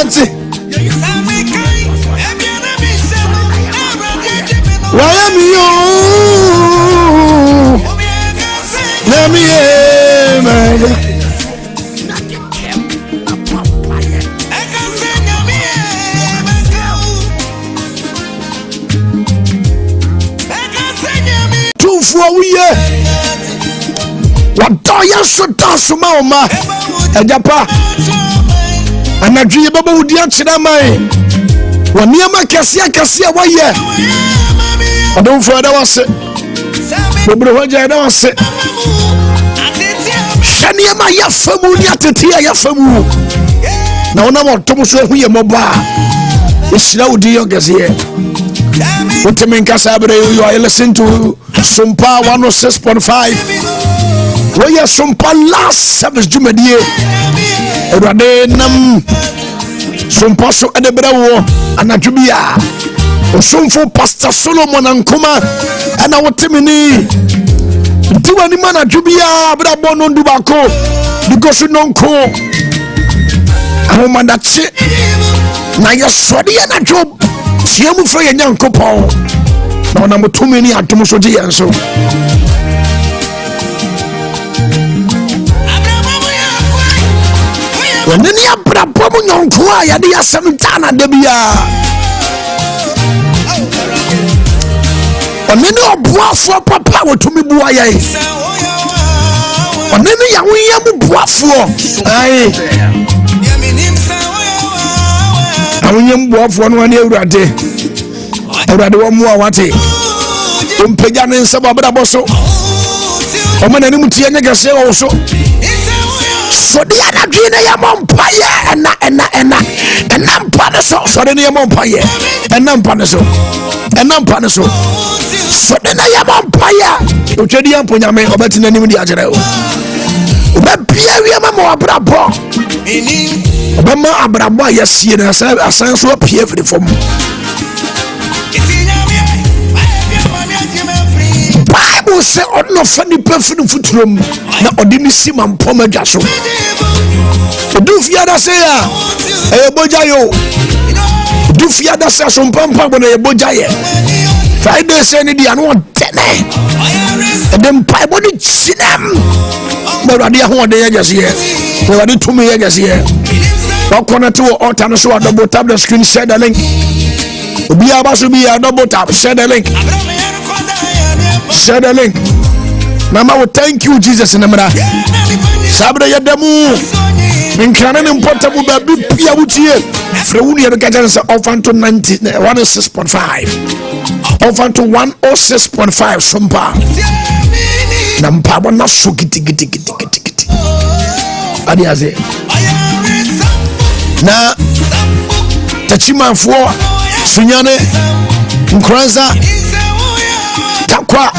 Wati. Why am you? Let me hear. What do you so toss, Mama? And Japa and I dream about the answer. When near my Cassia, why, yeah, I don't further was it. I don't say, Shania, my yafamu, Yatia, yafamu. Now, no, Thomas, we are mobile. It's now dear Gazier. What you mean, Casabre? You are listening to SOMPA 106.5. Where you SOMPA last service Jumedie. Nam SOMPA so Edebrawo Anajubia. Osumfo Pastor Solomon ANKOMAH. And our Timini. Do any man Ajubia, but I born on Dubako. Because you don't call. I want that shit. Now you're sweaty and a job. Tiamu for your young couple. Now, number 2 many at Tomosoji and so. When any Abraham young Kuaya, the Asamtana Debia. When any of Buafo Papa to me Buaya. When any young Buafo, I am Buafo 1 year a day. I read 1 more what it. Pagan and Sababoso. Or man, any Mutiana also. So the other Gina Yampire and Nampanaso. So the Yampire and Nampanaso and Nampanaso. So then I am Empire. Uchedian Punyame or better than the Ajaro. But Pierre Mamma Brabo. Obama Abraba, yes, you know, a sense of Pierre for the form. Bible say on no funny person foot room. Na odini simam poma jaso. Do fiada say e bojayo. Do fiada say sompampa bona e bojaye. Friday say ni dia no tene. And then Bible ni chinem. But radia ho de just here. We were to me just here. What corner to altar no so double tap the screen, share the link. Be about to be a double tap, share the link. Share the link. Mama will thank you, Jesus in the mirror. Sabra Yadamu. In Canon importable baby Pia Wuchie. Freunia the Gajan often to 106.5. Often to 106.5 Sompa. Nampaba na so giti. Adiaze. Na Tachima for Sunyane Nkranza Takwa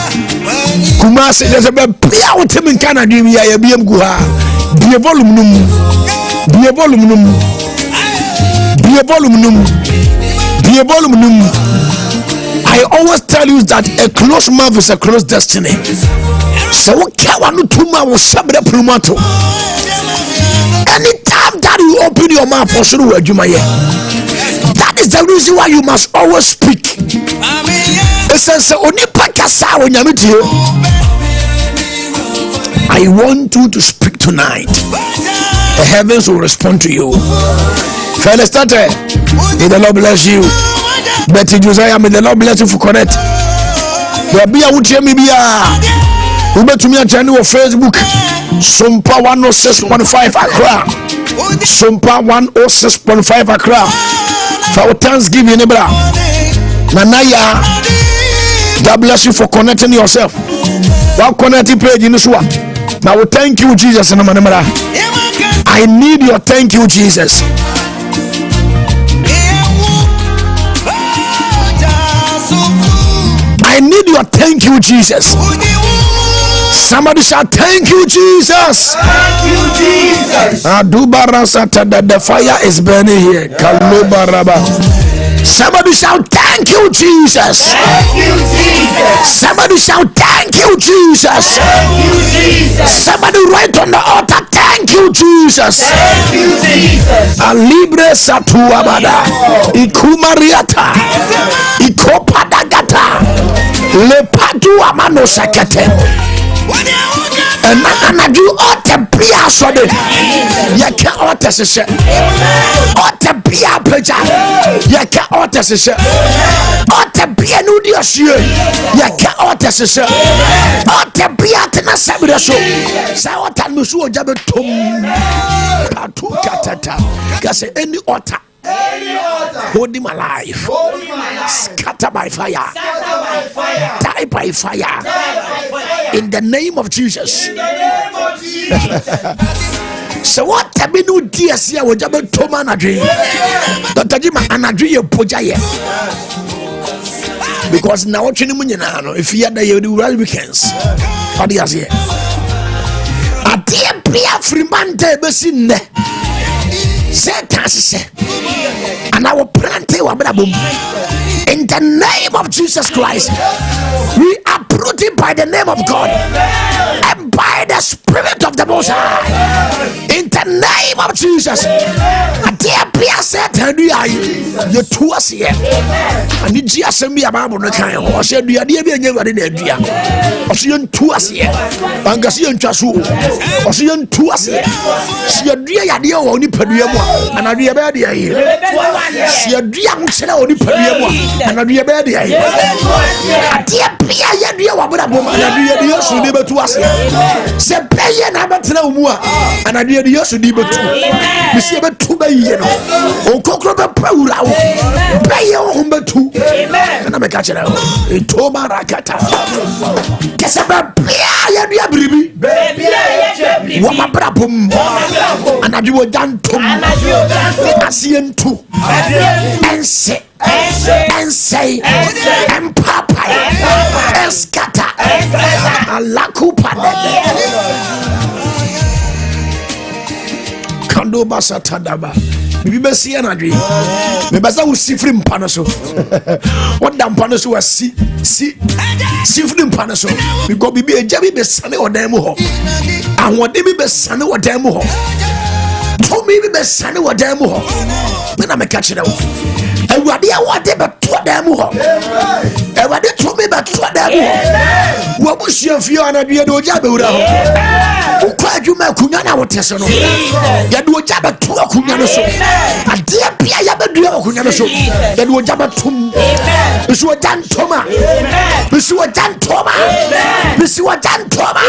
Kumasi there's a Pia with him in Canada. We are BM Guha. Be a volume. I always tell you that a close mouth is a close destiny. So what can one to my sabre plumato? Anytime that you open your mouth for sure, that is the reason why you must always speak. It says only pakasa when you meet you. I want you to speak tonight. The heavens will respond to you. Fellas, may the Lord bless you. Betty Josiah, may the Lord bless you for correct. There be a would hear me be a. You bet to me a channel of Facebook. SOMPA 106.5 Accra. SOMPA 106.5 Accra. For Thanksgiving, Nebra. Nanaya. God bless you for connecting yourself. While connecting page in this one. Now we thank you, Jesus. I need your thank you, Jesus. I need your thank you, Jesus. Somebody shout thank you, Jesus. Thank you, Jesus. The fire is burning here. Somebody shout thank you, Jesus. Thank you, Jesus. Somebody shout thank you, Jesus. Thank you, Jesus. Somebody write on the altar thank you, Jesus. Jesus. Thank you, Jesus. Alibre satuabada. Ikumariata. Ikopadagata. Lepatu amano sakete. And you ought to be a solid. You can't ought to say. Ought to be a preacher. You can't ought to say. Ought to be a new dear. You can't ought to say. Ought to be a tenacity. So what time you show Jabba Tom Patu Katata? Because any altar hold him alive, scatter by fire, die by fire, in the name of Jesus. So what have been no dear here with Jabba Tom Anadri? Dr. Jima Anadri Pojaye. Because now what you know, if you had the weekends, what do you say? A dear Pia Fremante Bessin. Say, and I will plant you in the name of Jesus Christ. We are rooted by the name of God and by the Spirit of the Most High. In the name of Jesus. A dear Pia said, you two us here. And you just send me a Bible. I said, you are dear, or see you two us here. And Gassian Chasu, or see you two us here. See a dear only Padium. And I be a bad idea. See a dear only Padium. And I be a bad idea. A dear Pia, dear woman, and I be also neighbor to us. Say, pay and I'm no more. And I be also neighbor to we see about 2 years. Oh, Cockroach, pay your home two. And I'm a catcher. A Toma Rakata. Guess about Pia, dear baby. Wama Brabum. And I do a done to I see him too. And say. And say, and Papa, and scatter, and Lakupa, Kando Basa Tadaba. Maybe see an agree. Maybe I will see from Panaso. What damn Panaso was see from Panaso. Because be a jabby be sunny or demo. And what they be sunny or demo. Told me be sunny or demo. When I'm a catching out. And what they are what they but to them. And what they told me but to them. What was your fear and a dear Ojabura? Who cried you, Makunana, what is on? Yadu Jabba to a Kunanoso. A dear Pia Kunanoso. Yadu Jabba Tum. Miss what Dan Toma. Miss what Dan Toma. Miss what Dan Toma.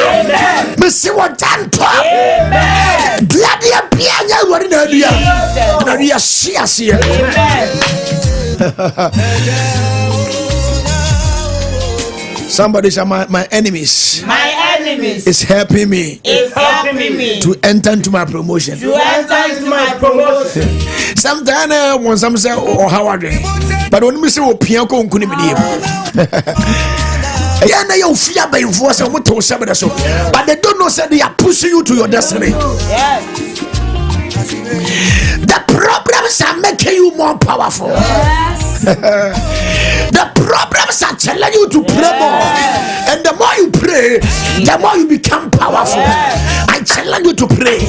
Miss what Dan Toma. Dear Pia, what in her dear. And I dear see us here. Somebody say my enemies. My enemies is helping me. Is helping me to enter into my promotion. To enter into my promotion. Sometimes when some say oh how are they? But when me say oh pianko unkuni midim. Yeah, na you fear by force and what to say about so. But they don't know say they are pushing you to your destiny. Yes. The problems are making you more powerful. Yes. The problems are telling you to pray more. And the more you pray, the more you become powerful. I challenge you to pray.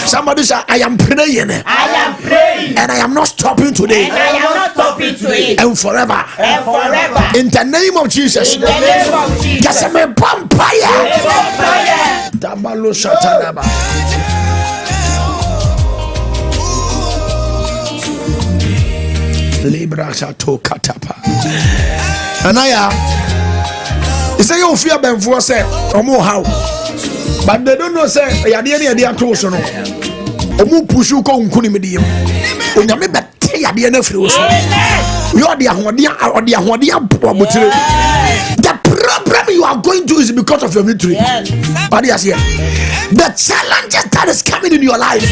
Somebody say, I am praying. I am praying. And I am not stopping today. And I am not stopping today. And forever. And forever. In the name of Jesus. In the name of Jesus. Yes, I'm a vampire. Dabalo Shatanaba. Libra Shato Katapa. Anaya, you say you fear them for say, or more how, but they don't know say, ya dear, dear, toast or no. Omu push you come medium. When you make that tea at the end of you, you are the Ahodia or the Ahodia. The problem you are going to is because of your victory. But yes, yeah. The challenges that is coming in your life.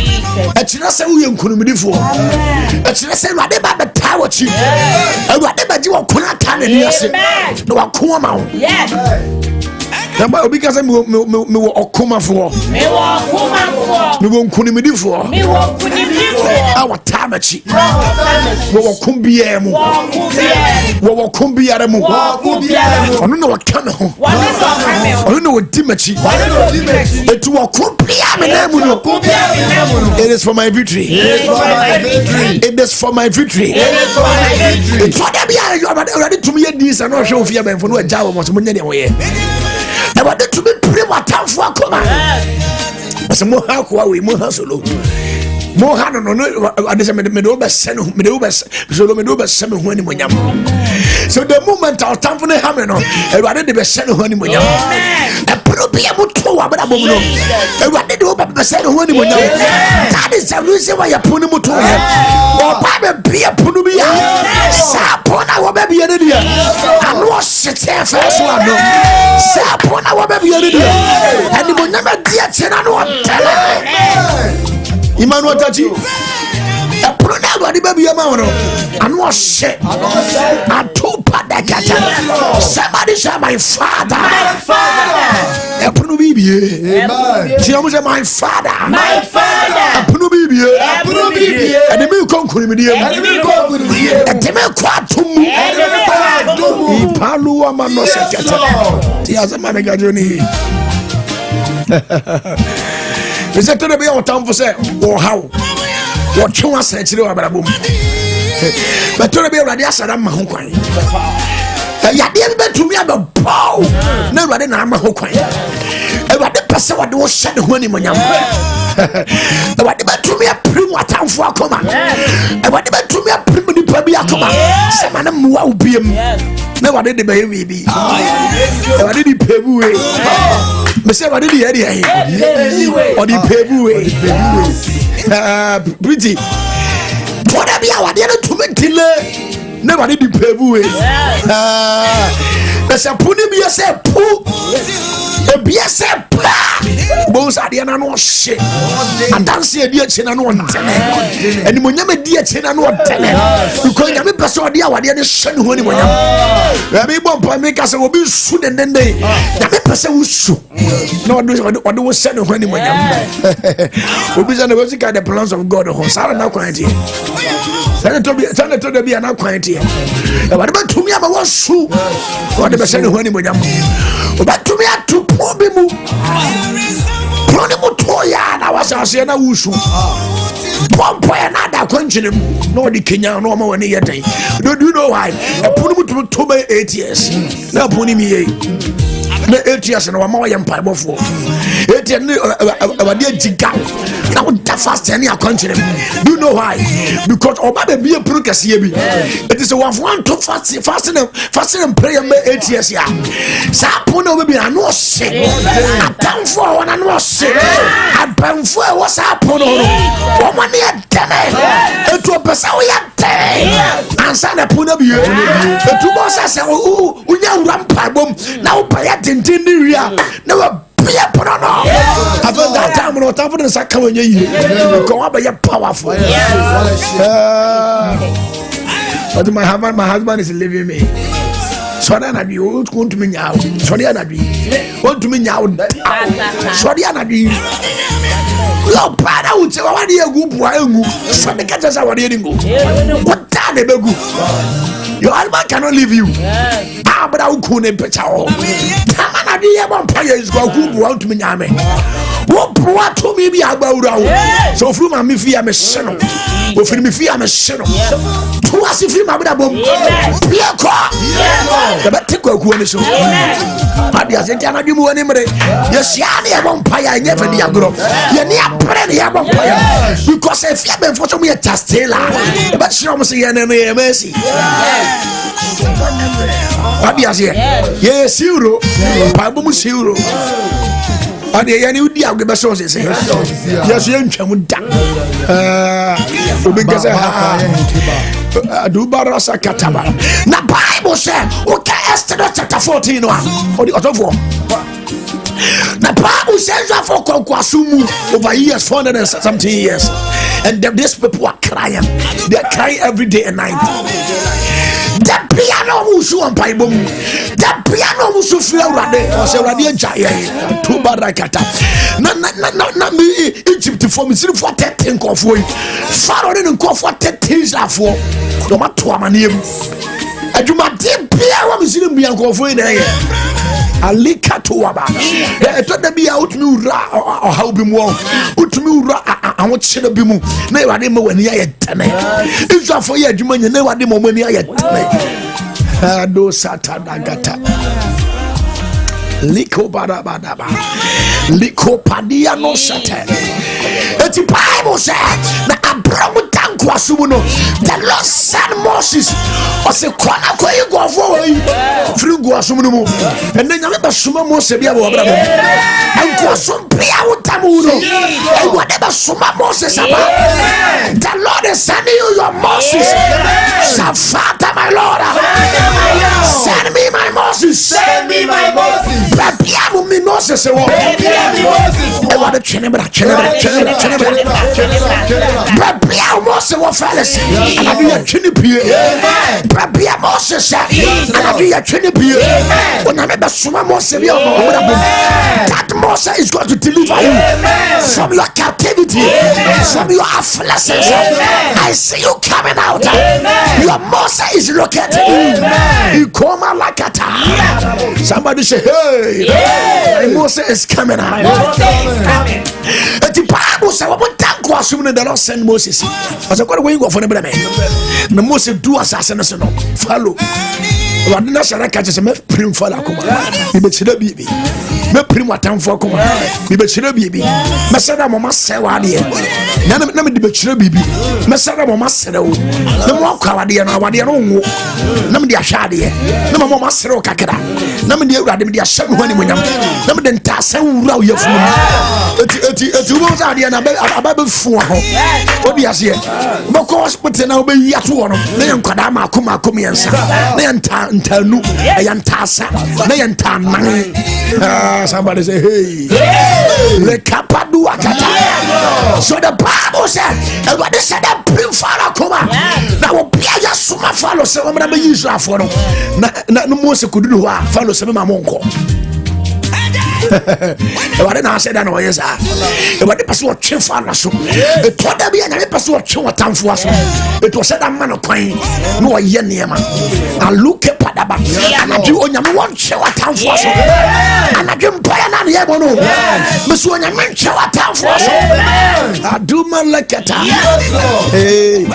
It's not say we couldn't be for. It's not say what about the tower chief. And what about you are couldn't can in yes. No, I come out. Yes. Number obi ka say me wo okoma fo. Me wo okoma fo. Me wo nkunimidi fo. Me wo nkunimidi fo. Awa tamachi. Wo kumbie mu. Wo kumbie mu. Ono na waka me ho. Ono na wodi machi. Etu wo kumbie me na mu no. It is for my victory. It is for my victory. It's for them. You are ready to me. This and not show fear. Men for no job. Was money anyway. I wanted to be pretty much time for ANKOMAH. As a moha we moha solo. Moha no I just made me over send me over solo me over 7 when you. So the moment our time for the hammer, I rather the best send when you. Be able to about a woman. I want to do about the same when you. That is the reason why you're putting to him. Or Bible be a punubia. Sapona will be an idiot. And wash it first one. Sapona will be an idiot. And you will never get it. I know. Emmanuel Tachi. A pronoun, the baby amount. And wash it. And two padakata. Somebody say, my father. My father. Amen. She almost said, my father. My father. And the milk conquer me. And the milk conquer me. And the milk quatum. And the milk Palua Manosakata. Tiaza Managajoni. We said to the be our town for say, or how? What you want to say to the boom. But to the be already asked, I'm Mahonquine. Ya dey be to me about pow na wade na ama ho kwan e wade pese wade wo hye ho ni monyam e wade be to me aprim watamfo akoma e wade be to me aprim ni pa bi akoma se ma na muwa obiem na wade de be wi bi e wade di pebu we me se wade di eri ahi o di pebu we pretty toda bi awade na to me dile never did the pebu. There's a pony be a say poo. A be a say pa. Bones are the no shit. And dance a dear chin and one tenant. And the Munyama dear chin and one tenant. Because you have a person dear what the other son who anyone. Rabbi Bomb make us will be soon and then they have a person who shoot. No, what do we send when anyone. We be on the music at the plans of God or Sarah now quiet. Tell to be an quiet here. What about to me? I was so what the person who anyone. But to me, I took poor Bimu. Toya, I was saying, I was one boy another country, no, the Kenya, no more than a day. Don't you know why? I put him to me 8 years. Now, put him 8 years and I'm more empire before 8 years. Now, that fast any country. Do you know why? Because Obama be a progress here. It is a one to fasting and prayer 8 years. Yeah, Sapuno will be a no shit. I down for one and no shit. I been for what's happening. Woman, you're dead. It will be so you're dead. And son of Puna be the two bosses say, oh, we are rampart bomb. Now, by a tintinia. Never. I found that time when I was having a second when you go up by your powerful. But my husband is leaving me. So then I be old going to me now. So then I be want to me now. So then I be your brother would say, what do you go? So the catches are what you go. What time they go? Your husband cannot leave you. But I couldn't picture all. Odehyieba is going to go to me. What brought to me be about so from my fear, I'm a son. If me fear, I'm a son. To us, if you my brother, be a car. The better go on the show. But yes, it cannot be more anymore. Yes, I won't pay. I never near grow. You're near plenty of vampire. Because if you have been for me a Tastella, but she almost say, mercy. Yes, yes, euro. Bible euro. And the any deal with the sources. Yes, young Chamuda. Because I do Barasa Kataba. Now, Bible said, okay, Esther chapter 14 or the other form. The Bible says that for Konkwasumu over years, 400 and something years. And these people are crying. They are crying every day and night. The piano musu on Bible. The piano musu feel rade. Or say rade jaya. To barakata. Na me Egypt for me. See for 13 coffee. Faro didn't call for 13 for. No matter what my name. Aduma de piano musu me and coffee there. Alika to waba. To the be out me ra or how be more. Utumi ra I want to be more. Never did more when you are tane. If you for you, you never did more when you are tane. Do satana gata. Liko badabadaba. Liko padia no sate. It's the Bible said that Abraham tankwasuno. The Lord sent Moses. I say, "Kwana kwa you go forward." Free go asumuno. And then you never suma Moses be abo Abraham. And go sum pia utamuno. And whatever suma Moses about. The Lord is sending you your Moses. Father, my Lord, send me my Moses. Send me my Moses. Pia me Moses. I want to change Pia Moses was fellas. And I be a chinny peer. Pia Moses and I be a chinny peer. When I remember Suma Moses, that Moses is going to deliver you from your captivity, from your afflictions. I see you coming out. Your Moses is located. You come like a time. Somebody say, hey, Moses is coming out. The Bible says, the Lord send Moses. I said, what are we going for the brother? The Moses do assassination. Follow. I didn't say I catch a prim for a command. You bet you baby. Me prim what time for command. You bet you baby. Masada Mama say what here. None of them bet you baby. Masada Mama said, no more Kawadi and Awadi and Namdi Ashadi. No more Masero Kakada. Namdi Radim, Sham when you Nam then Tassa Rao your food. It was idea a Bible for what do you say? Because but now be Yatuan, Nayan Kadama Kuma Kumiansa, Nayan Tanu, Nayan Tassa, Nayan Tan. Somebody say, hey, the Kapaduakata. So the Bible said, and what they said, that bring Father Kuma. Now will be a Suma follow some of them use for no more could do follow some of my monko. What did I say that? No, yes, what the person was chief for us. It told them and the person was chief time for us. It was said a man of coin, no, a yen man. I look at Padaba and I do on your one chief time for us. And I didn't buy an Yebono. Miss when I meant chief time for us. I do my like a time. Hey,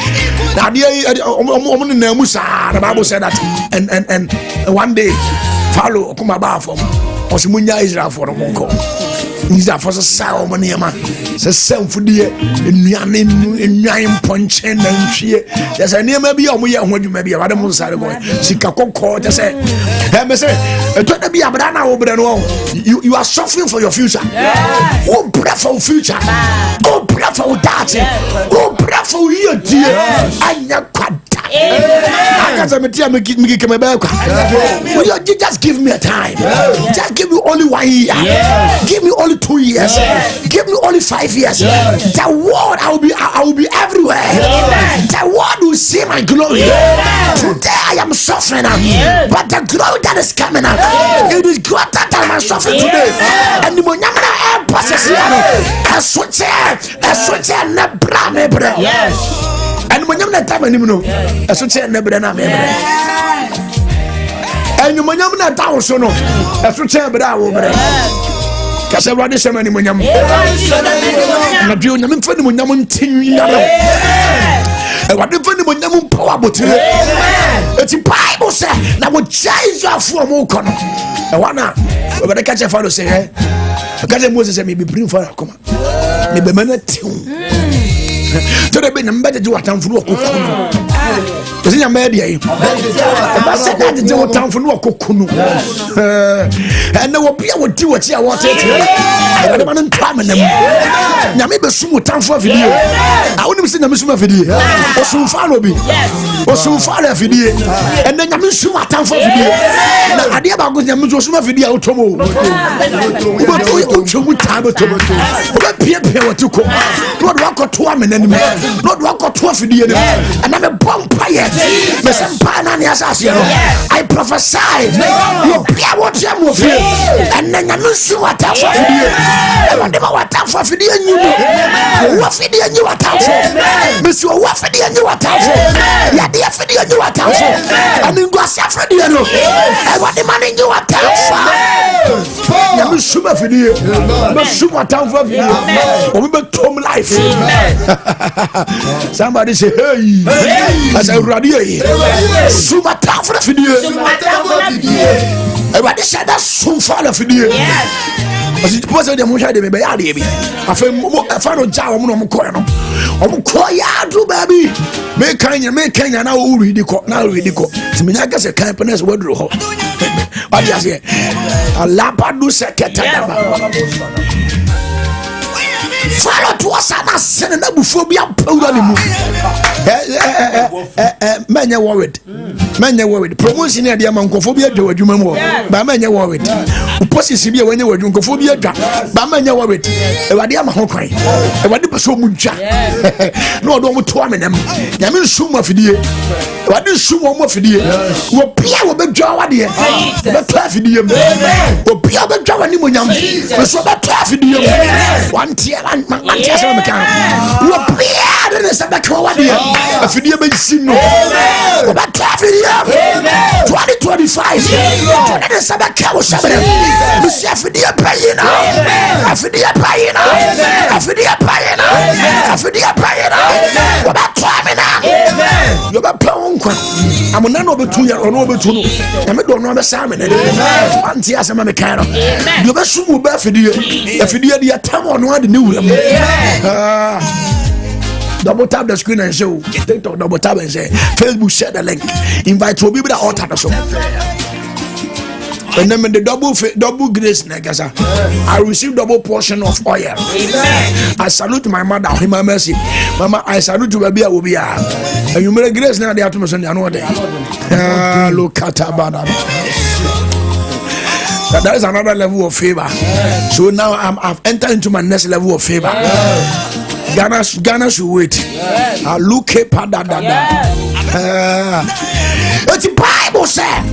now the Bible said that, and one day, follow come about from. Osimunya Israel for the monko. Israel for the sound money, man. The same for the nine punch and she. There's a near maybe or when you may be about the moon side going. Sikako just say, hey, say, to be a banana over the wall. You are suffering for your future. Oh, pray for future. Oh, pray for that. Oh, pray for you, dear. I just give me a time. Just give me only 1 year. Give me only 2 years. Give me only 5 years. The world I will be everywhere. The world will see my glory. Today I am suffering, but the glory that is coming up, it is greater than my suffering today. And the Monyamana passes here. A switch and a brame. Yes. And when you're not time anymore, I should say never done. And you when you're not down so no, I should say but I will. Because I rather say many when you're not doing them for the Munyamun Tin. And what if any Munyamun power but it's the Bible said, now what change your form will come. I wanna, but I catch a fellow say, hey, because Moses said, maybe bring for a comma. Maybe minute. So they been embedded to a town for no cocoon. Is it a media? I said that it's a town for no cocoon. And there will be able to do what you want to do. I don't want to come in them. Now maybe some town for video. I wouldn't see the mission video. Or some follow me. Or some follow video. And then I miss some town for video. Now I did about going to some video tomorrow. What time to Pierre to come? Lord wako to amenani Lord wako to afidie ni and I'm a bumpire me sempa na ni asase no I prophesy you be what you move and then you see what afidie e whatever what afidie nyu wo afidie nyu what me see wo afidie nyu what ya de afidie nyu what and ngwase afidie no e whatever man nyu what ya me suma afidie me suma afidie o me tom life. Somebody say hey as I ready suma afidie everybody said that soon fall afidie as it was the motion de be ya de bi afa no ja wo no ko no omko ya do baby me kanya na o read ko timenya ga se kan penes wadro ho what you say alabadu seketa ba follow to us and send na bufobia powder ni mu menye worried promotion e de man kofobia dwa adwuma mu ba menye worried position bi e wenye wadwuma kofobia dwa ba menye worried e wade ama ho kwan e wade peso mu dwa no do mo to amenam ya me nsum afidie wade nsum mo afidie wo pia wo bedwa wade e be to afidie mu wo pia bedwa wani mo nyam so be to afidie mu one tier man tiasa me kan wo pia de se be ko wade afidie be sino wo be to afidie 2025 to de se be ka wo sabere me se afidie payina afidie payina wo be to amena yo be pon kwa amuna no be tu ya ono be tu no na me do no be sa me ne man tiasa me kan no yo be sumu be afidie de atam ono ade ne wuram double tap the screen and show TikTok, double tap and say Facebook, share the link, invite to people that altar the show. And then the double grace, I receive double portion of oil. Amen. I salute my mother, my mercy. Mama, I salute to baby Obia. And you made grace now, they have to mention the another day. Look at that. That is another level of favor. So now I've entered into my next level of favor. Ghana should wait. I look at it's the Bible said.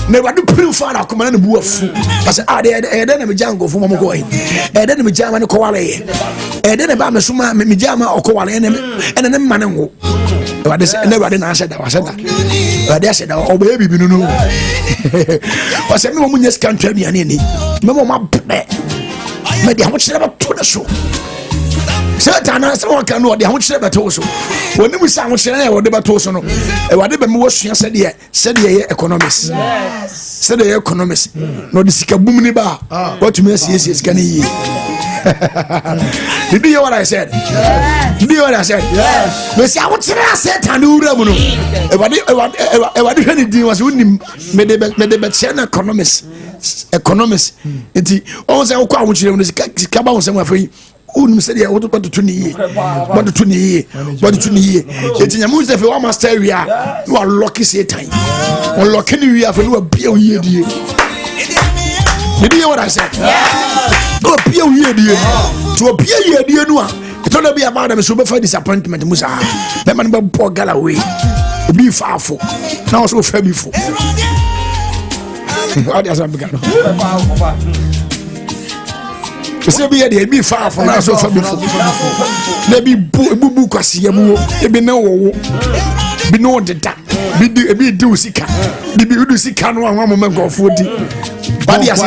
Never do pray for our command and wolf. I said, I didn't have a jungle for Mama going. I didn't have a German Koale. I didn't have a Suma, Mijama or Koale, and then Manango. But I never didn't answer that. I said that. But I said, oh, baby, you know. I said, no one just can't tell me any. Mamma, maybe how much ever to the show. Certain someone can know how much ever to so. When we sang with Shana or the Batosono, and whatever most said the economists. Said the economists. No, the Sikabumni bar. What you may see is can he? Did you hear what I said? Did you hear what I said? They say, I say I said, and do Ramuno. What do was winning made the economists. It also quite which you come out somewhere for you. Said, I want to 20 years. But the 20 years. It's in a most of your master area. You are lucky, say time. Or lucky, you have a beer year. Did you hear what I said? No appear here, dear. To appear here, dear, no. It's only be about them super for disappointment, Musa. The man about poor Galloway. Be far for. Now so fair before. What does that begin? Say be far for now so far before. There be boo Cassiamu, be no the be do sika. Be do sika no one moment go 40. But yes,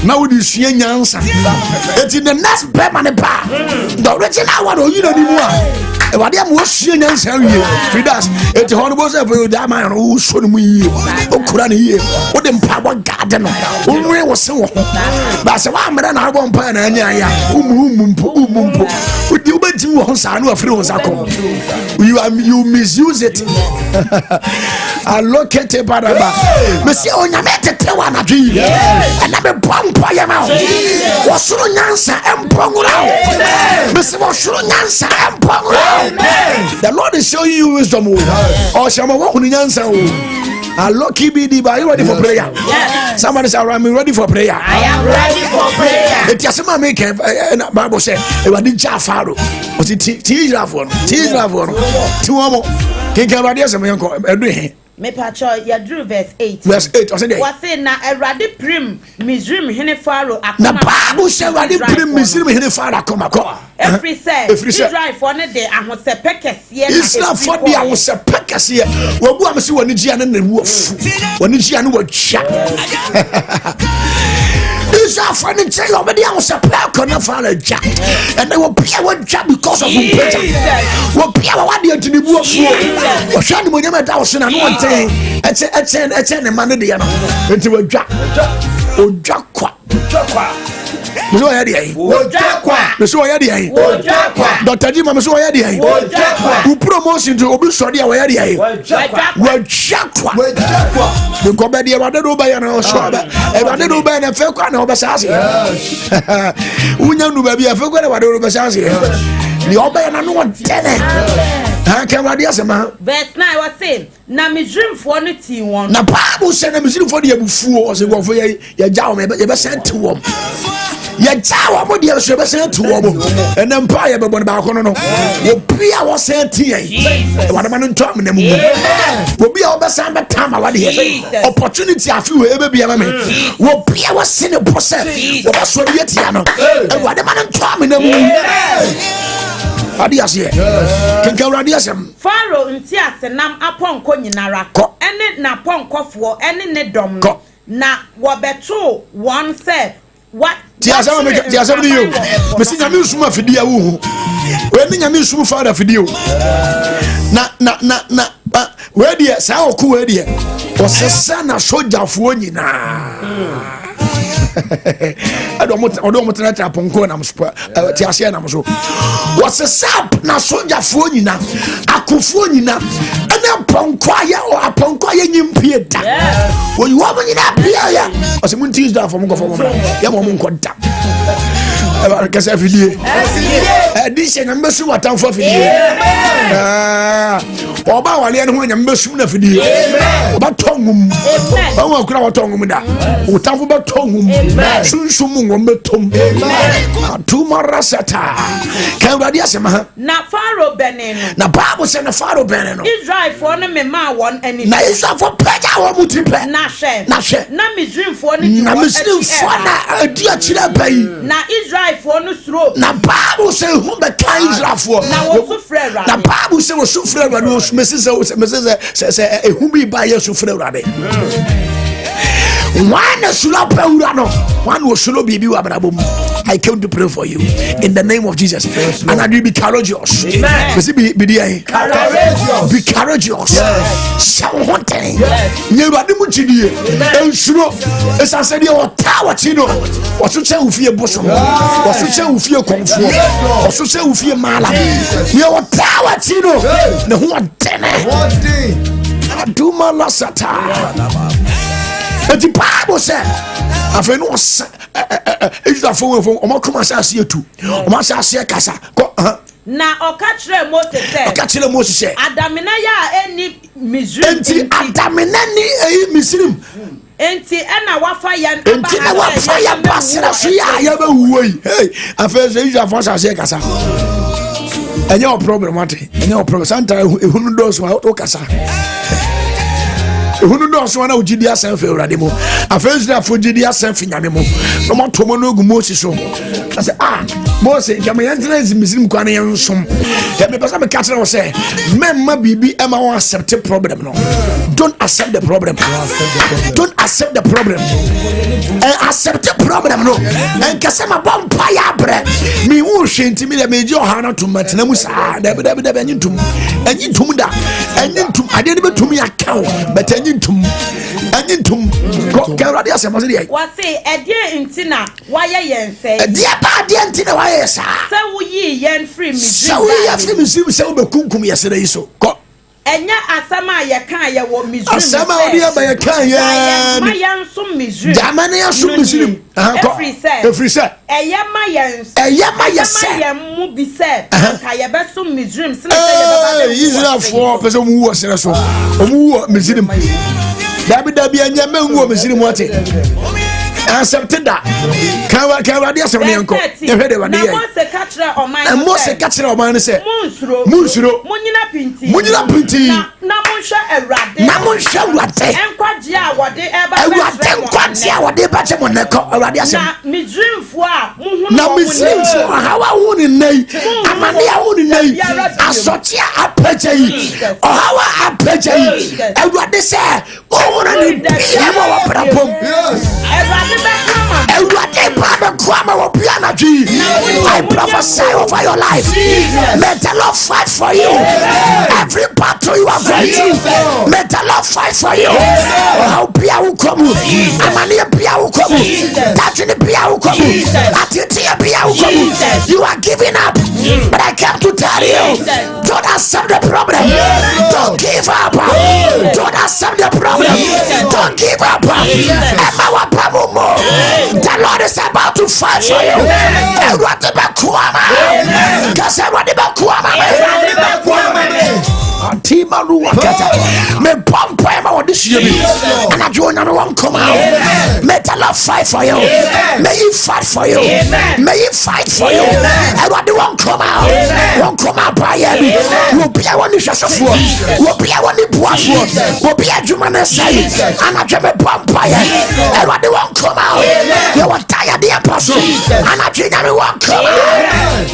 now we see an answer. It's in the next permanent bar. The original one, you know, the what am was seeing and say, with us, it's horrible for that man who showed me. Oh, Kurani here, what them power garden, only was so. But so I'm an album pan and with you, but you want to friends. You misuse it. I look at it, but Monsieur Onyamete Tewana, and I'm a bomb by your mouth. What's your answer and Pongura? Mr. Washunansa and Pongura. The Lord is showing you wisdom. Or Shama Wakunyansa. Lucky BD, are you ready for prayer? Yes. Somebody say, I'm ready for prayer. I am ready for prayer. It is my make Bible say, I didn't Jafaro. Was it Tijaf one? Tijaf one. Two more. King Cavadias and Uncle. Me pacho ya drew verse 8. Verse 8. Was say na erade prim Misrim hene Pharaoh akoma. Na Bible say erade prim Misrim hene Pharaoh akoma. Every say Israel for ne de ahosepe kese na Israel for de ahosepe kese. Wo bu am se woni gia na na wu afu. Woni gia na watwa. Israel for ne say obedi ahosepe akona Pharaoh ja. And they will be a job because of who better. Wo be a what dey ntini bu afu. Wo hwa ne mo nyama da wo se na no Ete ne mane de ya no. Enti wadwa. Odwa kwa. Meso ya de yi. Odwa kwa. Meso ya de yi. Odwa kwa. Dr. Jima meso ya de yi. Odwa kwa. U promotion to obi so de ya de yi. Odwa kwa. Wadwa kwa. Odwa kwa. Me ko be de wa de do ba ya na so ba. E ba de do ba na fe kwa na obesase. Unya nu ba bi afe kwa na wa de obesase. Ni oba ya na no dene. Verse 9 was saying, na Misrim for no tea one. Na Bible said, na Misrim for the Abufu, or say, well, for your jaw, but you sent to them. Your jaw, what you ever sent to them, and empire, but one about no. Your prayer was sent to you. What a man told me, will be our best time, but time I want opportunity. I feel ever be a man. Will be our sinner process. That's what you're telling. And what a man told me. Pharaoh ntia senam aponko nyinara ene na ponkofo ene ne dom na wobeto one say what tia sama you mesi nyame suma fidi ya wo we ni nyame suma father fidi o na we die sa oku we die o sesa na sojafo nyina odo mutena taponko na mspo ti ase na mso was sap na soja fo nyina akofo nyina ene ponko aye nyimpie da oyi wo nyina bia ya ose mun teach da for mo ya mo nkonta kasa fidie edition na mbesu watamfo fidie oba wale ne ho nya mbesu na fidie oba tongum oba akura watongum da utamfo ba tongum sunsun ngom betom atumara sata kan wadi asema na Pharaoh beneno na Bible say na Pharaoh beneno Israel for no me ma won ani na Israel for peja wo mutipe na hwe na Misrim for ni na Misrim for na adi akira bai na Israel for no suro na Bible say who be kind Israel for na wo sufre ra na Bible say wo sufre ra no mesese ehun bi ba ye sufre ra de one sula pawura no one was solo bibi wa brabom. I came to pray for you in the name of Jesus. Yes, and I will be courageous. Be courageous. Sound hunting. You are the muchidi. Ensuro. As I said, your tower chino. What you say with your bosom? What you say with your comfort? What you say with your malam? Your tower chino. No one Aduma lasata. The Bible said, I feel no it's the phone from Omakuma see tu. Omasa see kasa. Na okachre Moses say. Adamina ya eni Misrim. Enti adamina ni Misrim. Enti ena wafa yan. Enti na wafa yan basira so ya be wuyi. Hey, I feel say you have force see kasa. Enye problem what? Enye problem. Santa ehunu do so o kasa. Ehunu do so na ugidi asan fe urade mo afezira fo gidi asan fi nyame mo no motomo no gu Moses so I say Moses kama yantina Misrim kwa na yansom ya me pesa me catch na say memma bibi ema won accept problem no don't accept the problem don't accept the problem accept the problem no en kase ma bompa ya bre mi wo hwenti mi da meji ohana to matena mu sa da anyintum da anyintum ade ne betumi akaw but anyintum God radio say must dey what say edie intina waye yen say edie ba de intina waye sa say wo yi yen free Misrim say wo yi free Misrim say wo be kunkum yesere yi so enya asama ye kan ye wo Misrim asama Odehyieba ye kan ye ma yen so Misrim jamane ye so Misrim every say eyema yen mu bi say ka ye be so Misrim say ye baba Israel for person mu wo sere so omu wo Misrim dabi anya mengu mesiri mu ate accepted that can radia se me enko e hwede wade ye na Mose ka kire o man se munsuro munyina pinti na monhwe awurade enkwaje a wode eba enkwaje a wode ba che mo ne ko awurade asem na midrimfo a muhunu na midrimfo hawa huni nei amane a huni nei asotia apeje yi hawa apeje yi awurade se o wona ni yema wa prapom I prophesy over your life. May the Lord fight for you. Every battle you are going through, may the Lord fight for you. How Pia will come, Amania Pia will come, Tatini Pia will come, Atitia Pia will come. You are giving up, but I came to tell you, don't accept the problem. Don't give up. Don't accept the problem. Don't give up. The Lord is about to fight for you. Antima Ruakata. Me pump on this year. And I join on one come out. May the Lord fight for you. May He fight for you. May He fight for you. And what do one come out? One come out by you. Will be a one is just a fool. Will be a one in Boisford. Will be a German say. And I jump a pump by you. And what do one come out? You are tired, the apostle. And I drink and one come out.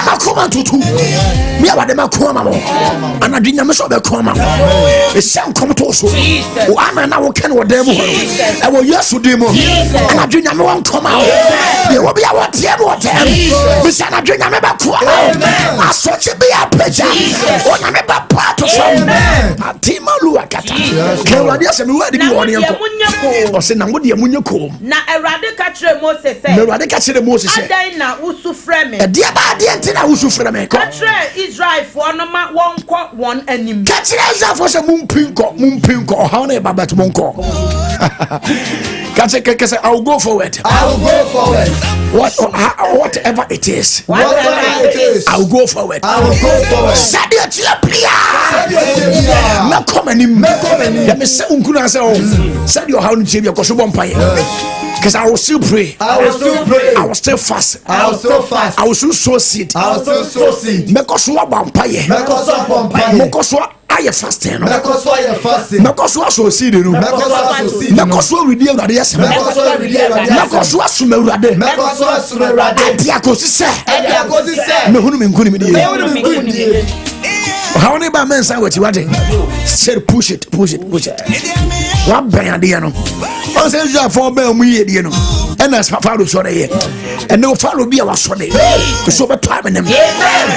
Mama tutu me awade makoma mo anadwenya me so be koma e sem kom to so o ama na wo ken wo dem ho e wo yesu dem mo anadwenya me won koma e wo bia wo tie mo dem me se anadwenya me ba ko asoche be apeja o na me ba pato from atima luakata ke wade ase me wade bi won yenko o se na mo de munyeko na Erade ka kire Moses se na Erade ka kire Moses se adan na usufre me e dia ba de na usufre me ko Israel for no ma one anim. Catch Israel for some mumpinko, how ne babat monko. I'll go forward. I'll go forward. Whatever it is. Whatever it is. I'll go forward. I will go forward. Sadia tia plia. Na komani. Ya me se unkuna se o. Sadia how ni chebia koso bompaye. Because I will still pray. I will still pray. I will still fast. I will still fast. I will still sow seed. I will still sow seed. Mekoswa bompaye. Mekoswa bompaye. Mekoswa aye fasting. Mekoswa aye fasting. Mekoswa sow seed no. Mekoswa sow seed. Mekoswa redeem Awurade yesem. Mekoswa redeem Awurade yesem. Mekoswa suma Awurade. Mekoswa suma Awurade. Diakosi se. Diakosi se. Mehunu me nkuni me die. Mehunu me nkuni me die. How many by men say what you want? Said push it. What bang the no? On says you are for me, you know. And as Papa so there, and no follow be our Sunday. So be time in them.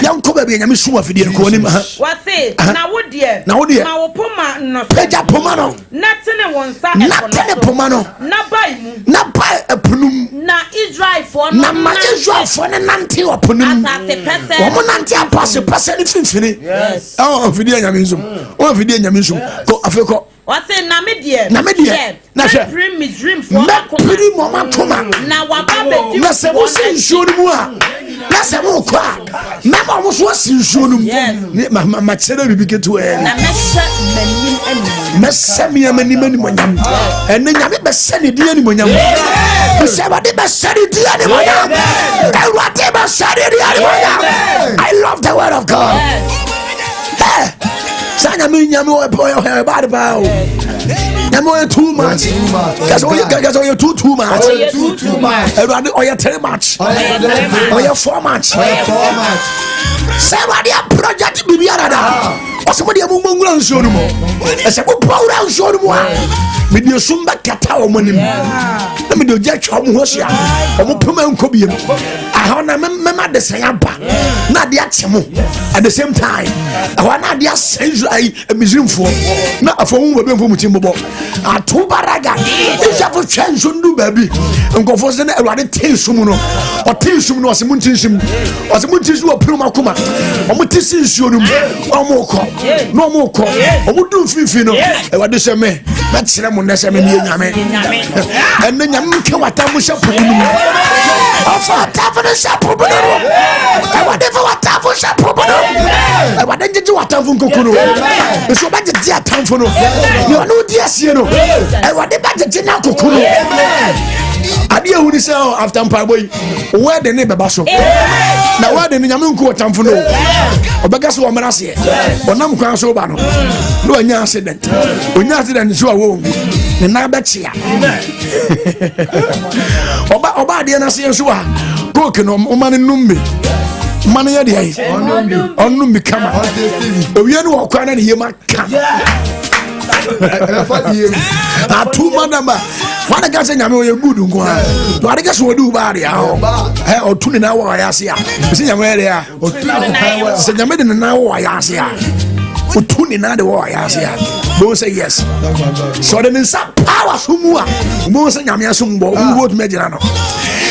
Young Kobe being a miss of the Konim. What say? Now, would dear? Now, dear, now, Poma, no, Peja Pomano, nothing one side, nothing a Pomano, not buy a punum, na Israel for no man Israel for an anti or punum. Woman anti a pass a person infinity. Yes. Oh, Vidia Yamisum. Oh, Vidia Yamisum. Go Africa. What's in Namedia? Na dream me dream for pretty mama koma. Na wababe na se mo se nsuo mu a. Na se mo kwa. Na mo so se nsuo mu. Ma chere bibi ketu e. Na mehye manim anim. Mese me manim anyam. Ene nyame be se ne di animonyam. Se ba de be se ne di animonyam. Ewurade be se ne di animonyam. I love the word of God. Sanya me nyame o bad bow. Nyame too much. That's all you too much. Too much. Everybody or you too much. Or you 4 much. Somebody a project bibi arada. Or somebody a mungura nsuo mu. Ese mo pawura nsuo mu a. Me de sumba kata o monim. Na me de jetwa mo hosia. O mo pema nko biem. Aha na mema de sayamba. Na de atemo. At the same time, aha na de asenju ai emizrimfo. Na afo mu be mfo mutim bobo. Atubaraga. Isa fo twenso ndu baby. Nkofo se na Awurade tensum no. O tensum no o se muntinsim. O se muntinsu o pema kuma. O mo tisi nsuo no mu. O mo ko. No mo ko. O mo du fifi no. Awurade se me. Na kire mo nese me nie nyame. En nyame ke watamu shapu no. Ofa tafu no shapu no. Awurade fo watafu shapu no. Awurade jeje watamu atamfo nkokuno eso ba gye atamfo no ne ono di asie no e wade ba gye na kokuno ade ehuni se after mpaboy word ne beba so na word ne nyame nko atamfo no obega so omara se onam kwan so ba no no anya accident so awo ne na ba chia oba ade na se so a coke no omane numbe mane ya de ayi onum kama owie no okwa na ne yema ka atu manama wana gase nyame oye good nko ha to ade gase wodi uba ade ha otuni na wa ya se a se nyame ere a se nyame de na wa ya se a otuni na de wa ya se a bo say yes so the nsa power sumu a bo se nyame asumbo wo to mejira no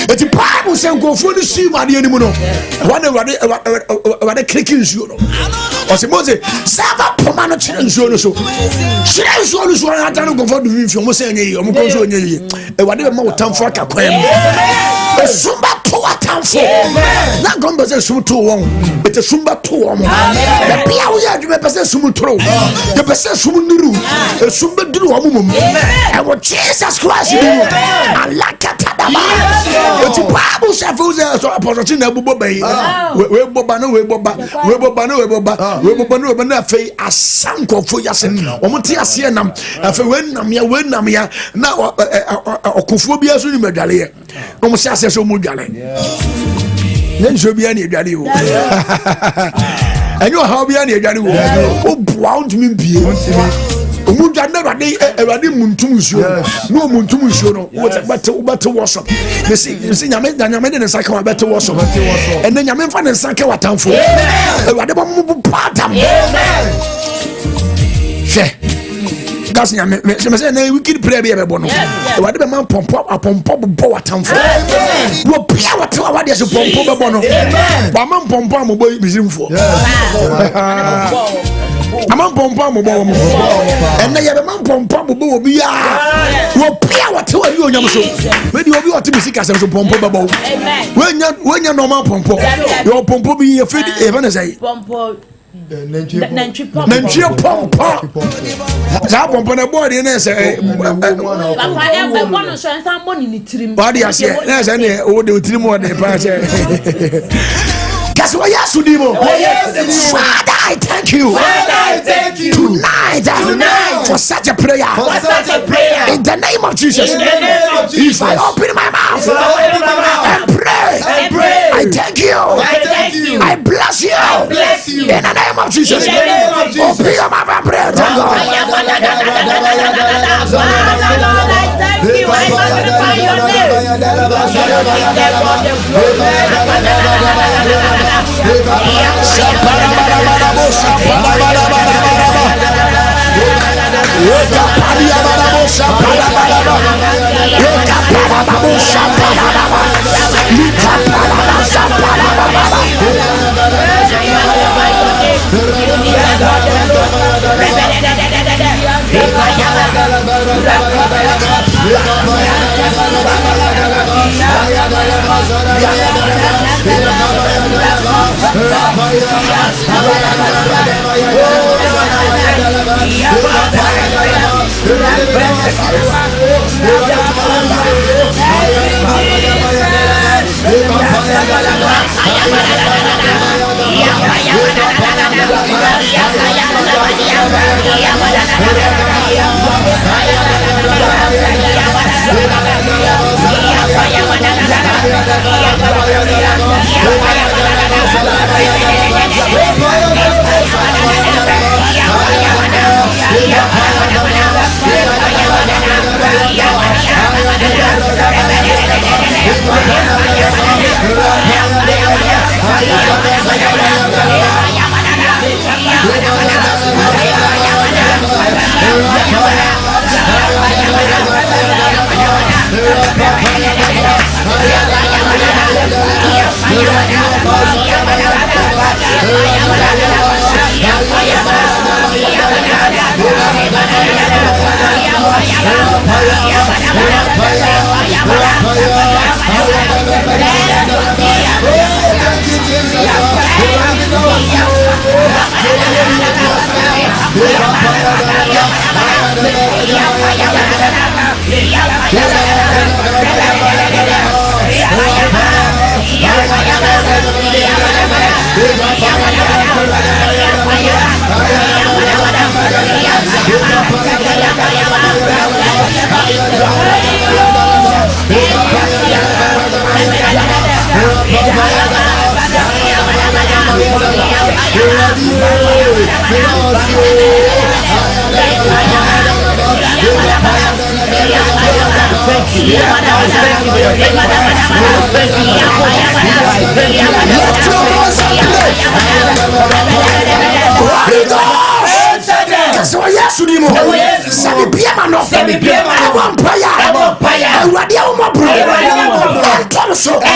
eti Bible say nkofo ni si ma de animu no wana wade clicking nsuo no o se Moses sava poma no chere nsuo no so chere nsuo no so ata no nkofo do mfio mo se enye yi o mo ko so enye yi e wade be ma wotamfo akakwan e sumba to watamfo na gomba se sum to won bete sumba to won da bia wo ya dwuma pese sum toro de pese sum nuru e sumba duru wo mum e wo Jesus Christ alakata daba eti Bible say for so apostle na bubo bayi we boba no we boba na fe asankofo yase omo te ase nam afa we nam ya na okofo bia so ni medwale ye omo se ase so mo dwale nso bia na edwale o enyo ha bia na edwale o bua ontumi bie omudwa na ewade muntum nsuo no muntum nsuo no wobete worship mesi nyame de ne saka wabete worship ene nyame mfa ne saka watamfo ewade bo mu patam she gas nyame me say na wicked prayer be ebo no ewade be man pompo bo watamfo wo pia wate wade so pompo be bo no ba man pompo ambo bizimfo amam pompa mo bo mo enne ye be man pompa mo bo obi ya wo pia wate wa ri onyam so we di obi wate musika se so pompo be bo wenya normal pompo yo pompo bi ye fedi e ba na say pompo nantwi pompo za pompo na body na se papa e be bono so ensa mo ni tirim body ase na se ne o de tirim o de pa se guess what? Yes, Father, I thank you. Tonight for such a prayer. In the name of Jesus. If I open my mouth and pray, I thank you. I bless you. In the name of Jesus. Open your mouth and pray. Thank God. Thank you. I magnify your So yes, you know. Sami piama no. Empire. Everybody omo bro.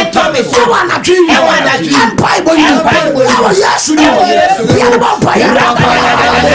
Entomiso. Ewana dream. Empire boy. Oh yes, you know. Piama empire.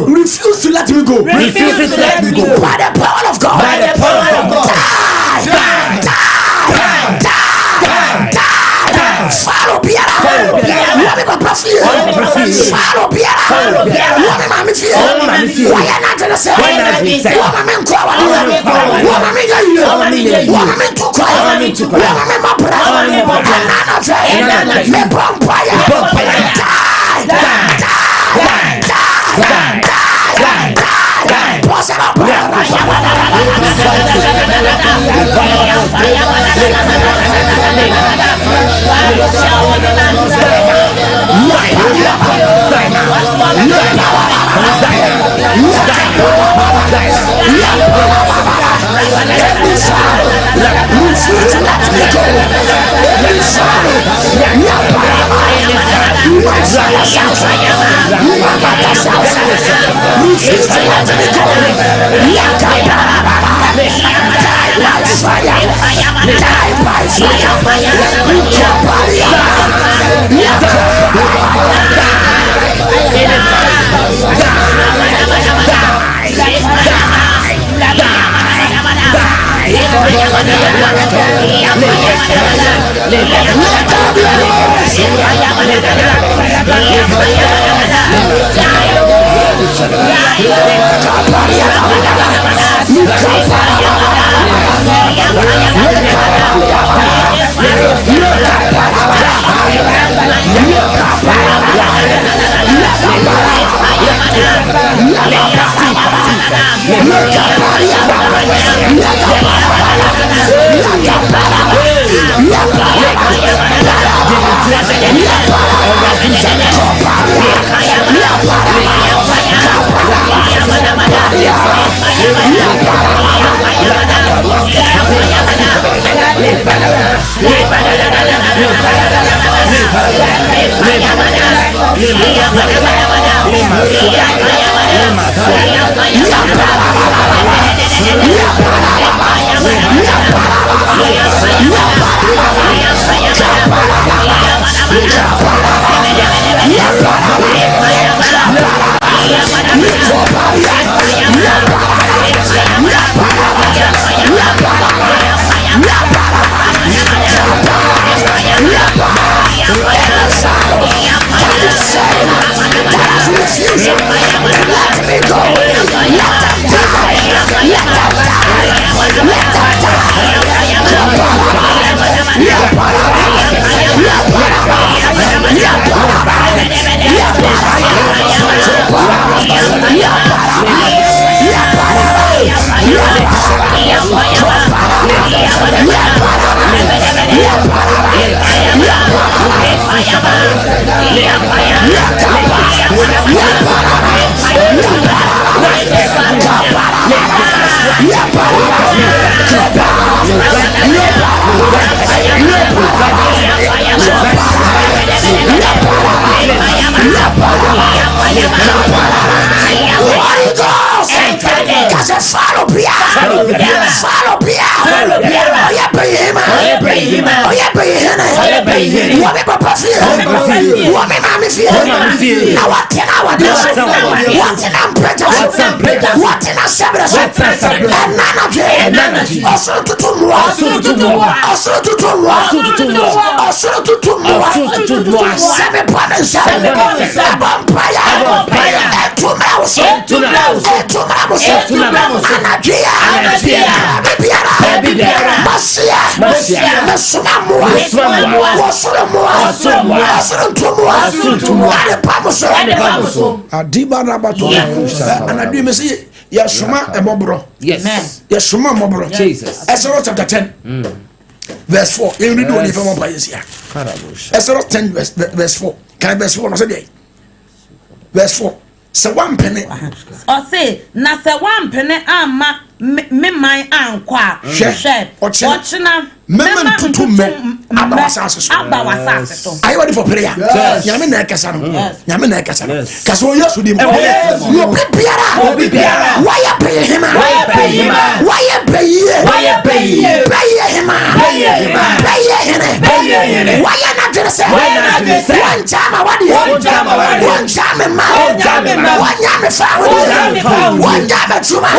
Refuse to let me go. Refuse to let me go. By the power of God. By the power of God. Follow Biara. What me papa feel? Follow Biara. What me mama feel? Why you not in the same? What me nko awani? What me gayi? What me tukwa? What me mapra? Nana say. Me vampire. Adiba rabato. And I do me say Yashuma emobro. Yes. Yashuma mobro. Jesus. Exodus chapter 10. Verse 4. You read one from one place here. Exodus 10 verse 4. Can I verse 4? No say verse 4. So one penny. Or say, na se one penny ama me my ankwa. Share. Ochina. Mema tutu me abawasase so. Abawasase so. Are you ready for prayer? Nyame na ekasa no. Nyame na ekasa no. Kaso Yesu di mo. You be biara. Why you pay him? Why you pay him? Pay him. Why you not just say? One time ma. One time chuma.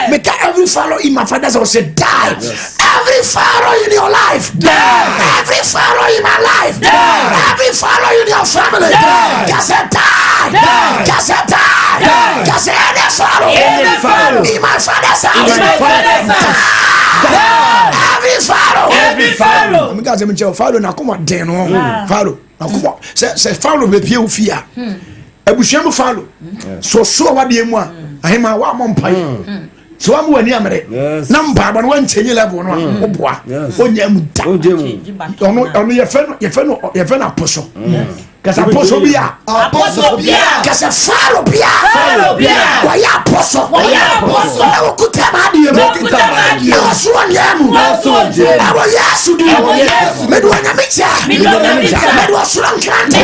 Make every Pharaoh in my father's house say die. Yes. Every Pharaoh in your life die. Every Pharaoh in my life die. Every Pharaoh in your family die. Just say die. Just say die. Just say any Pharaoh in my father's house. Every Pharaoh. I'm going to tell Pharaoh na come on den no. Pharaoh na come on. Say Pharaoh be pie ofia. Ebusham Pharaoh. So what dey mu a ahema wa mo mpai. So I'm when you amere. Number but one change level no oboa. Onya mu da. Ono ye fe no apostle. Cause apostle bia. Cause Pharaoh bia. Why apostle? Na okuta ma de mu. Na so nyam. Abo Yesu di. Medu anya mecha. Medu osuro nkrante.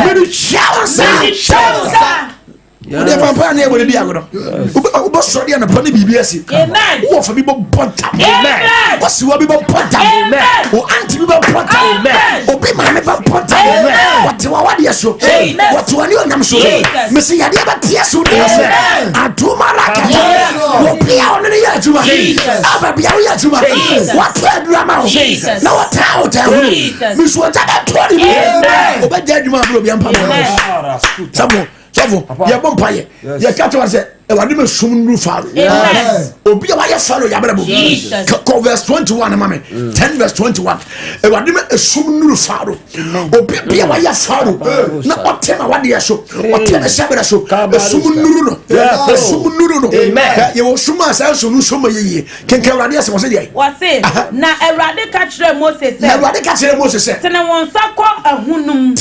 Medu chawo. Ode papa na e bodi agodo. Ubo sori na pone bibiasi. Amen. Wo fa bibo bonta. Amen. Wo siwa bibo bonta. Amen. Wo anti bibo bonta. Amen. Obi ma me ba bonta. Amen. What wa wade so. Amen. What wa ni onyam so. Me se yade ba tie so. Amen. Atuma raka. Wo bia ono ne ya juma. Aba bia wo ya juma. What wa drama. Na what out. Me so ta ba to ni. Amen. Oba ja juma bro bia mpa. Sabo ye bompaye ye kato wa se e wade me sum nuru Pharaoh. Yes. Obi wa ye Pharaoh ya brabo. Verse 21 mama 10 verse 21 e wade me sum nuru Pharaoh. Obi bia wa ye Pharaoh na otema wade ye so otema sebere so sum nuru no sum nuru no. Ye wo sum asa so nu so ye kenke wade ase wo se dey wo se na Ewrade ka kire Moses se na Ewrade ka kire Moses se tene won sako ahunum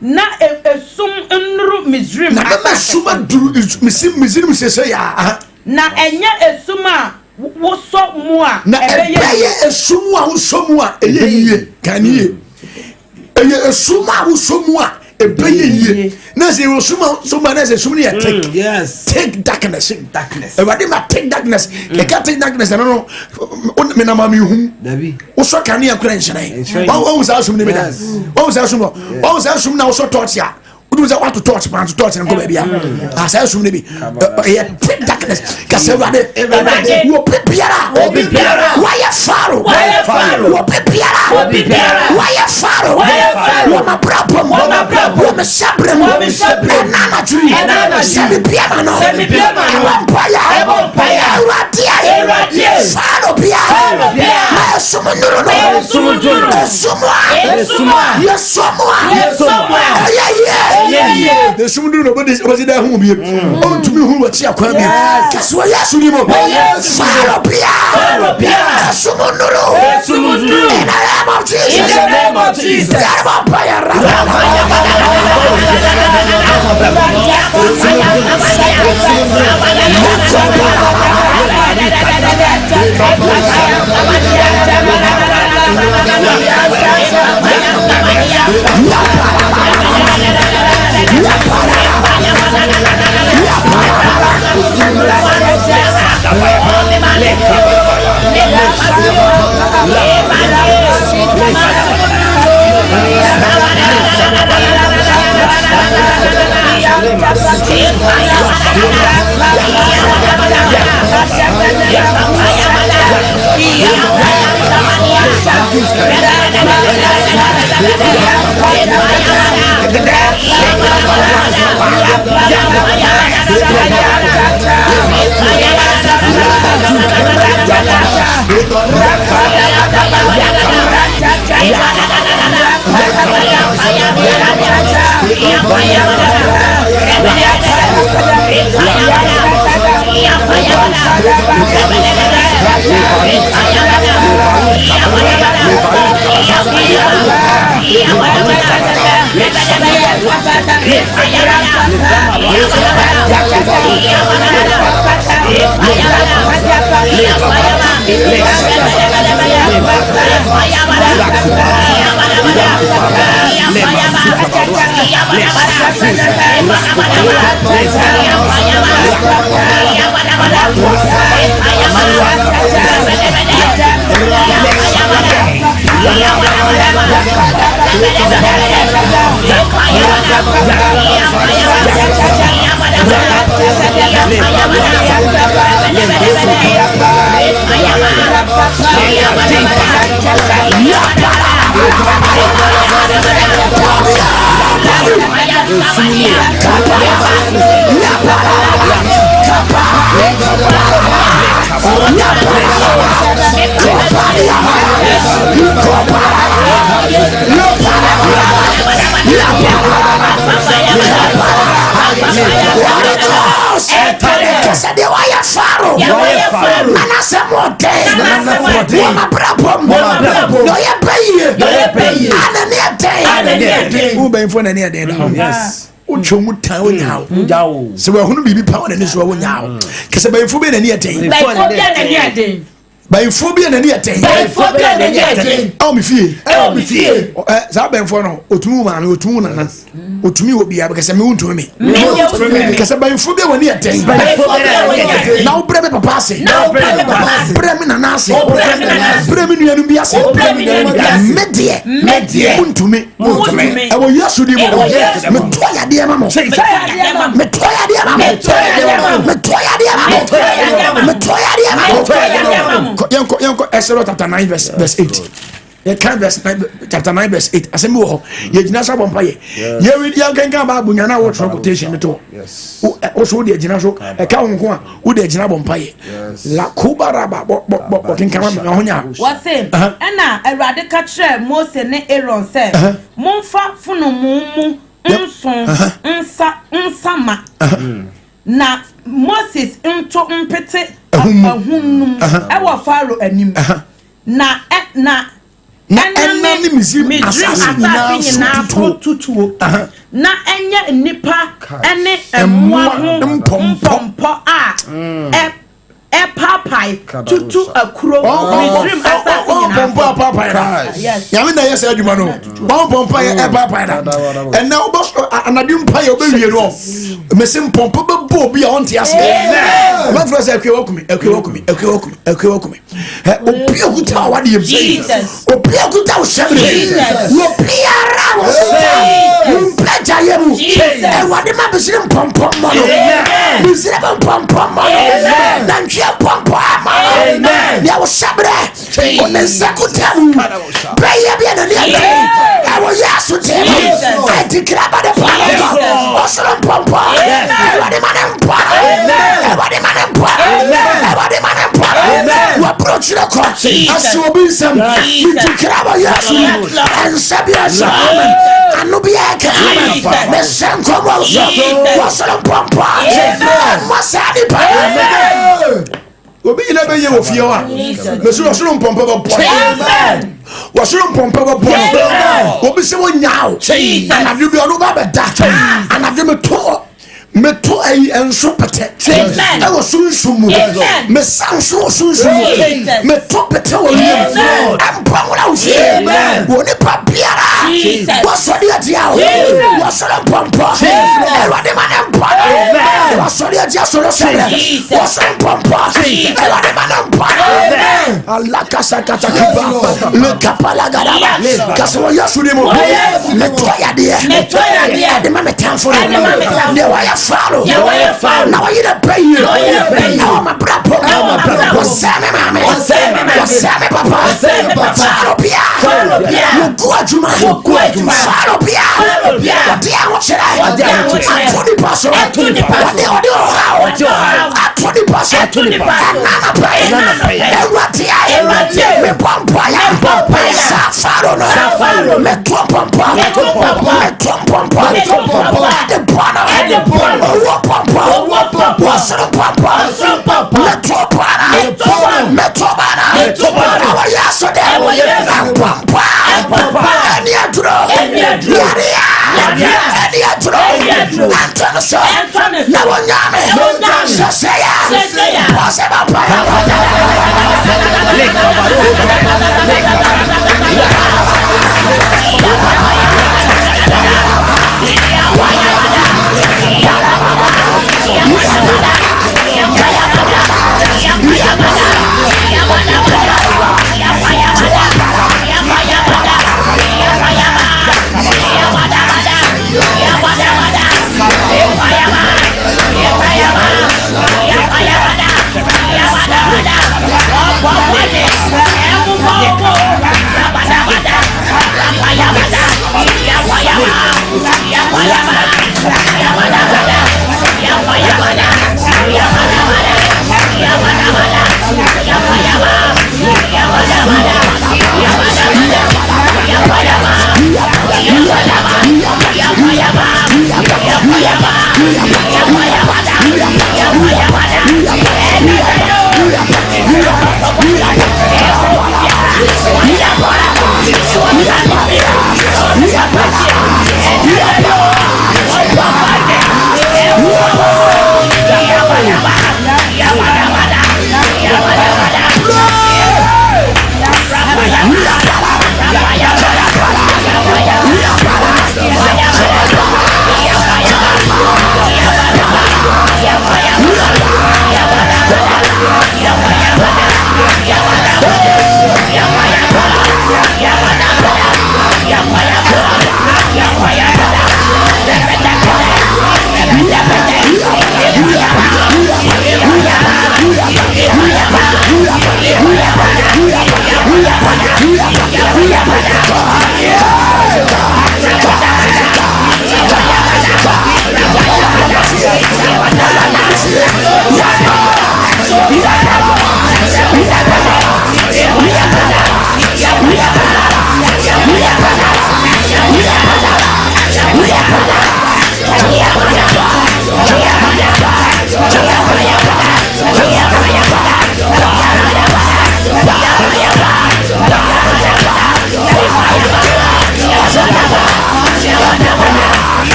na esum nuru Misrim na be suma duru Misrim se ya na enye esuma wo so mu a na eye esum a wo so mu a eye kaniye eye esuma wo so mu a ebeye na se wo suma na se sum ne take yes take darkness everybody ma take darkness e ka take darkness no me na ma mi hu dabi wo so kaniye akura nhyene wo sa sum ne me da wo sa sum na wo so torch ya do say want to touch man to touch and go baby as I assume be take darkness cause everybody wo prepare why you Pharaoh wo prepare why you Pharaoh wo my problem wo me sabrem na ma tree send me piano no empire Pharaoh pia ma sumo yeah. The Sunday nobody was there who be on to me who was here. Guess what? Yes, you know. Pharaoh Pia. Sumunduru. In the name of Jesus. In the name of Jesus. Yes. Uchomu tawo nyao. Se we hunu bibi pa wona ne so wo nyao. Kese ba ifu be na ne yeten. Ba ifu be na ne yeten. Ba ifu be na ne yeten. Ba ifu be na ne yeten. O mi fie. Za ba ifu no otumu ma na otumu nana. Otumi obi ya kese me wuntu me. Kese ba ifu be woni yeten. Ba ifu be na ne yeten. Na obre me papa ase. Na obre me papa ase. Bre me nana ase. Bre me nuanu bi ase. Medie. Wuntu me. E wo Yesu di mo. Me toya de ma mo. Me toya de ma mo. Yanko Exodus chapter 9 verse 8. You can't chapter 9 verse 8. Asemi wo ho. Ye gina so bompa ye. Ye read yan kan ba bunya na wo quotation to. Yes. O so de gina so e ka won ko a wo de gina bompa ye. La kubara ba bo tin kan ma honya. Wasem. Ena Awurade ka kire Mose ne Aaron say, "Monfa funu mu nson nsama." Na Moses into mpete ahunum ewo Pharaoh anim. Na enani mizim asasi nyina tutuo na enye nipa ene emwa ho mpompo a papai tutu akuro midrim asasi nyina pompo papai yes yami na yes adwuma no pompo e papai da and now boss anadum pa ye obewie no mesim pompo bebo obi a onte ase ma fro say ekwe wakumi obi okuta wade yem Jesus obi okuta wo shebre obi ara wo mpleja yemu e wade ma besirim pompo mo no besirim pompo mo dan pompo amen ya wo shebre o ne zakutamu prayer bi na ni I will yasu te I declare by the power of God osoro pompo wade man we approach the court as you be some we declare by yasu and sabia shaman anu bi aka me senko osoro pompo masadi pa obi na be ye wo fie wa me so mpompo ba po amen wo so mpompo ba po obi se wo nyaaw anadwo bi ono ba beda anadwo meto ai enso pete e wo sunsumu me sanso sunsumu me to pete wo yem ampa wona wo fie wo ni papiara wo so de atia wo so mpompo e wa de manampo wo so de atia so lo sele wo so mpompo e wa de manampo alakasa katakipa le kapala gadaba kaso yesu demo metoya de de mama tanfo de waya faro na waya de pay na ma brapo wasame mama wasame papa faro bia muku adwuma faro bia dia wo chira atuni paso atuni paso nana pay Ewatia me pompa ya safaro no me pompa de bona wo pompa wasro pompa me tobana awa yaso de pompa eni adro eni adro antano so na wonyame seseya pose pompa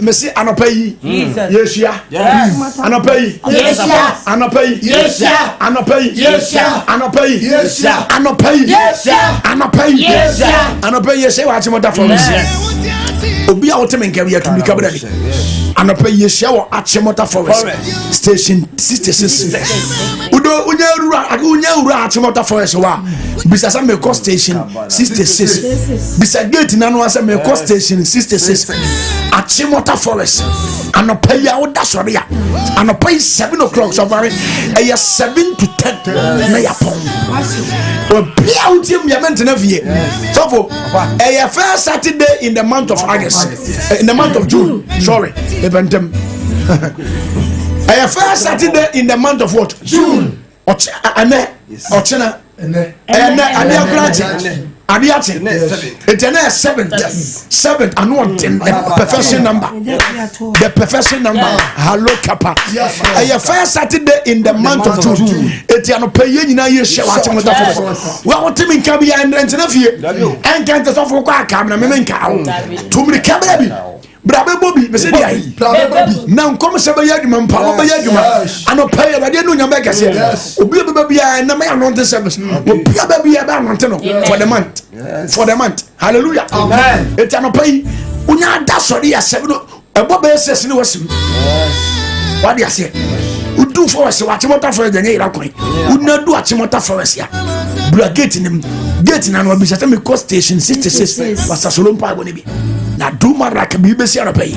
Messi anopayi Yeshua anopayi anopayi Yeshua wa chimota for obi a wote menka ya tumi kabra ni anopayi Yeshua wa achimota forest station 66 udo unya achimota forest wa bisa sa me cost station 66 bisa gate na no asa me cost station 66 achimota forest anopayi a woda sori a anopayi 7 o'clock so very 7 to 10 na ya pon obi a wote mu ya mentena vie so for first Saturday in the month of August in the month of June sorry ebentem first Saturday in the month of what June ochena Adiati, it's an 7th, and one the perfection number. The perfection number. Hello, Kappa. A first Saturday in the month of June. It's an opinion now you share what you want. Well, Timmy Cabia and Rentanafia and can't offer Quacam and Menka. Too many Cabby. Brabe Bobby, Messiah. Now come Sabayagman, Papa Bayagman. I don't pay I didn't know your mega says. Baby, and the man on the service. Will be about Montano for the month. For the month. Hallelujah. Amen. It's an opay. Unya dasori a 7. A Bobby says no was. What do you say? We do for us what you want for the Nera coin. Would not do what you want for us here. Getting him. Getting an obvious me cost station 66 was a SOMPA 106.5. Now do my like a BBC on a pay.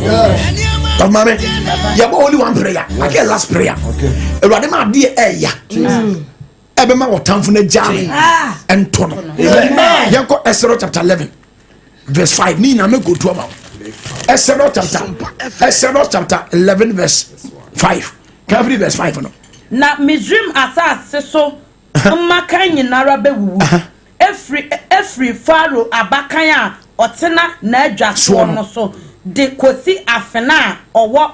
But mommy, you have only one prayer. I get last prayer. Okay. Rather my dear Ebema wa time for the jam and tono. Amen. You got Esther chapter 11 verse 5. Ni na me go to about. Esther chapter 11 verse 5. Can I read verse 5 no? Na Mizrim asase so mmakan nyinara bewu. Every Pharaoh abakan a otena na adwa so no so de kosi afena owo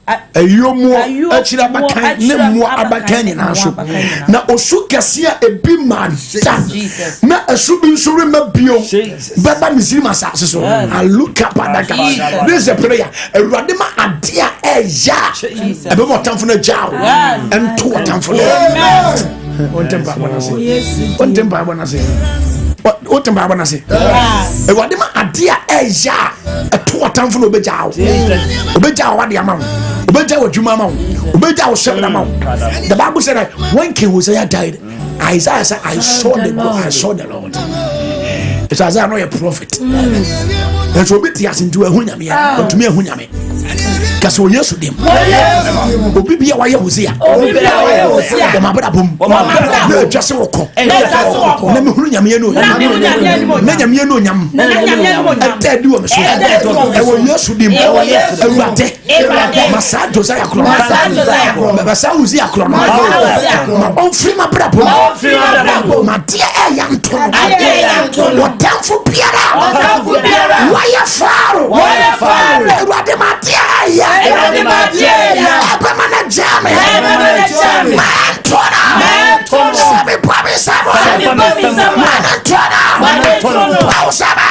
ayomo achira bakan ne mo abakan na so na osu kese a ebi manta na asu bi so rema bio baba Mizrim asase so aluka padaka. This is a prayer erade ma adea eya ebe mo tamfo na jaw and to tamfo on tempa bona say what tempa bona say erade ma adea eya to tamfo no bejaw obejaw wade ama obejaw adwuma ama obejaw shebra ama. The Bible said that when King Hosea died, Isaiah said, I saw the Lord. It's Isaiah not a prophet. And so bit yes into a hunyame to me a hunyame. kaso yesu dem obi bia wa ye Hosea o ma bra bom na twase woko na me huru nyame no na nyame no nyam atadi wo me so e wo yesu dem awurade masa Josiah kro masa Hosea kro ma onfiri ma bra bom ma dia e yanto wo tamfo biara wa ye faro awurade ma dia ya abamana jame Mantona sabi pabi sabo Mantona pau saba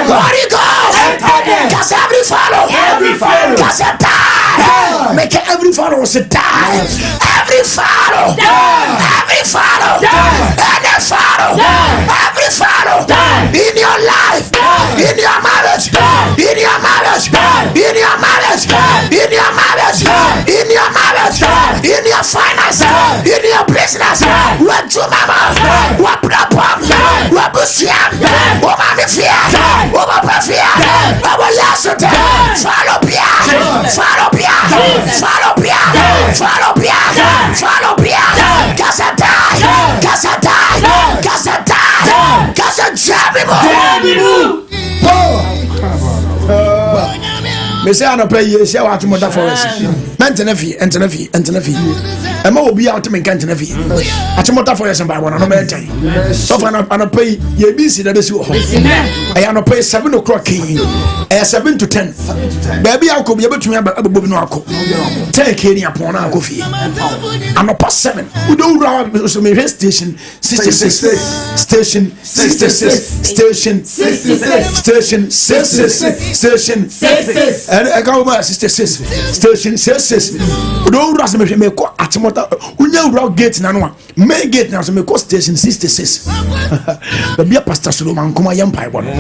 Holy Ghost, every follow. Every Pharaoh. Cause it die. Make every Pharaoh die. Every Pharaoh. Every Pharaoh. Every Pharaoh. Every Pharaoh. In your life. In your marriage. In your marriage. In your marriage. In your marriage. In your marriage. In your finance. In your business. What you mama. What problem. What busiam. What mommy fear. What papa fear. What yesterday. Follow Pia. Follow Pia. Follow Pia. Follow Pia. Follow Pia. Casata. Casata. Casata. Casata. Jabibu. Me say I no pay you say what to for us. Mentenafi. Ema obi out me kantenafi. Atomota for us and by one no be time. So for no pay ye busy that is you. I no pay 7 o'clock 7 to 10. Baby I could be able to me abubu no ako. 10 k ni apon na ako fi. And past 7. We don't run so me station 66. Station 66. Station 66. Station 66. Station 66. And I go my sister says station 66. Don't rush me ko atimota unya route gate na no main gate na so me ko station 66. Be pastor Solomon ANKOMAH yempa bo no.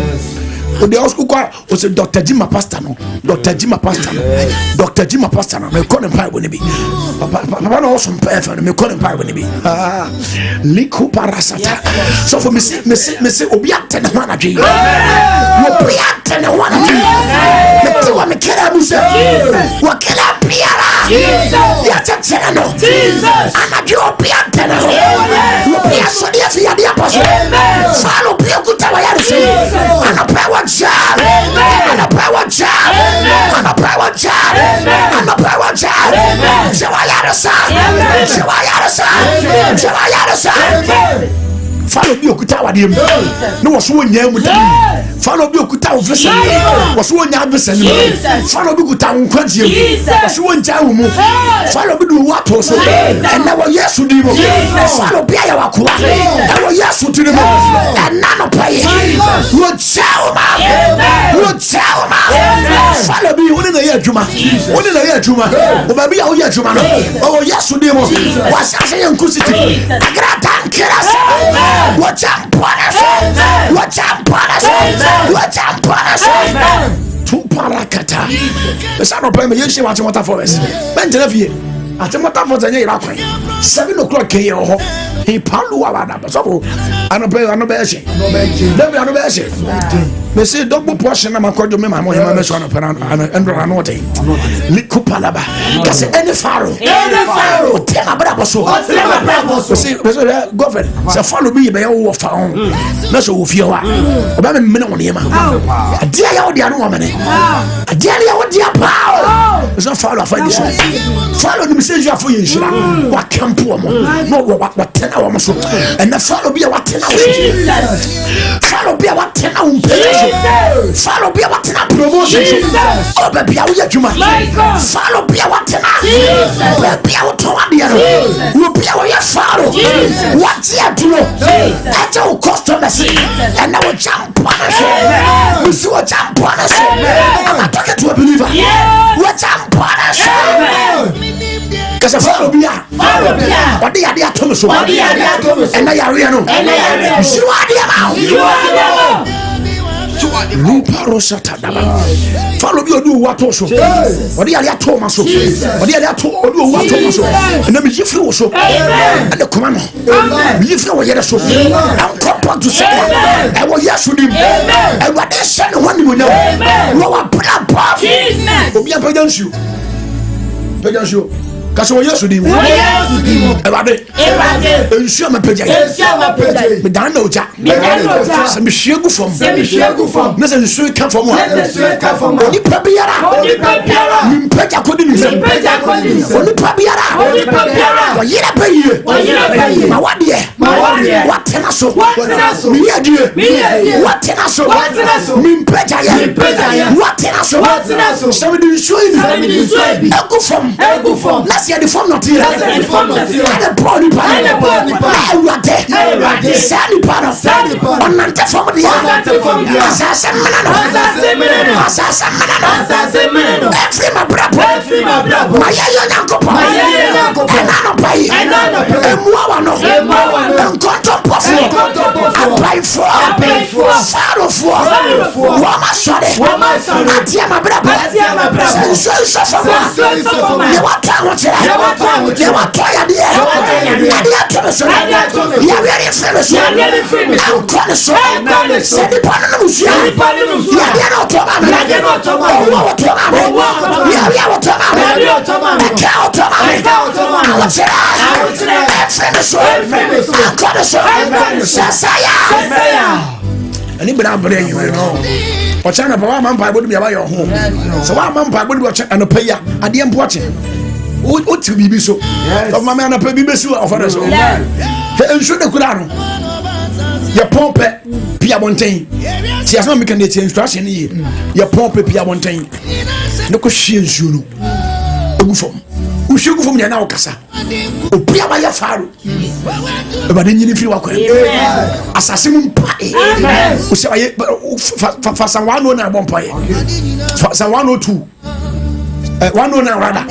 The house kwa o se Dr. Jima pastor no. Dr. Jima pastor no. Dr. Jima pastor no me ko ne pai bo ne bi. Papa no so mpa me ko ne pai bo ne bi. Liku parasata. So for me say obi atene ho na dwe. Obi atene ho na dwe. Me kila musa. Wa kila piara. Jesus. Ya tete no. Jesus. Anajua pia tena. Pia sodia fia dia paso. Falo pia kutawa ya rusi. Anapewa job. Anapewa job. Anapewa job. Anapewa job. Jawayarasa. Jawayarasa. Jawayarasa. Follow me okutawa dem. No was so nyam dem. Follow me okutawa vese. Was so nyam vese. Follow me okutawa nkwaje. Was so njawo mu. Follow me do what also. And now yesu dem. Follow be ya wakoa. Now yesu dem. And none pay. Wo jawo ma. Wo jawo ma. Follow me woni na ye adwuma. Woni na ye adwuma. O ba bi ya wo ye adwuma no. O yesu dem. Was ase ye nkusiti. Agrada nkira. Watch out, Panasa! Watch out, Panasa! Watch out, Panasa! Two parakata. The son of Pema, you see what you want for us. Benjamin, at the matter for the year, 7 o'clock. He palu awada. So, I don't pay on the best. Never on the best. They say double portion of my quarter me my son of and Ranote. Likupalaba. Because any Pharaoh. Tell my brother so. See, government. So follow me by your phone. That's what you are. About a minute on him. A dear, the other woman. A dear, dear power. It's not follow for this. Follow the message for you. What camp woman? No, what 10 hours. And the follow be what 10 hours. Follow be what 10 hours. Follow be what na promotion. Oh baby, how you juma? Follow be what na. Baby, how to one dia no. You be how you follow. What you do? That's your customers. And now jump on us. You see what jump on us. I'm talking to a believer. What jump on us? Because follow be what they are Thomas. What they are Thomas. And I are no. You see what they are. You are follow me do what also. What are you Thomas? What are you what Thomas? And then you feel so. And the command. You feel what you're so. I'm compared to say. I will yes with him. And what they said, one you know. No one put up. Be a against you. Against you. Because we used to do it. Ensure my page. Me don't know that. Some share go from. Nothing should come from one. Only Pabiara. Mimpeta couldn't. Only Pabiara. What you pay? My what dear? What tenaso? Me dear. What tenaso? Mimpeta. What tenaso? Somebody showing. Go from. Let's hear the phone not here. The body Sandy Pano. On Nante from the Assassin. Atia ma brabo. So for me. You want to watch it. You want to ya dia. Adia to the so. You very famous. I'm calling so. Send the pan no so. You dia no to ma. Anybody bring you know. Ochana papa man pa bodu biaba your home. So wa man pa bodu ocha anopeya ade em poche. O ti bibi so. So mama anope bibi so ofere so. Te enso de kura no. Ye pompe pia bonten. Ti asma me kan dey instruction ni ye pompe pia bonten. Ne ko hie nsuo no. Egu fom. Wo hie egu fom ya na okasa. O pia ba ya faru. E ba de nyini firi wa kwa. Asase mu mpa. O se aye fa san 101 na bompa ye. San 102. 109 rather.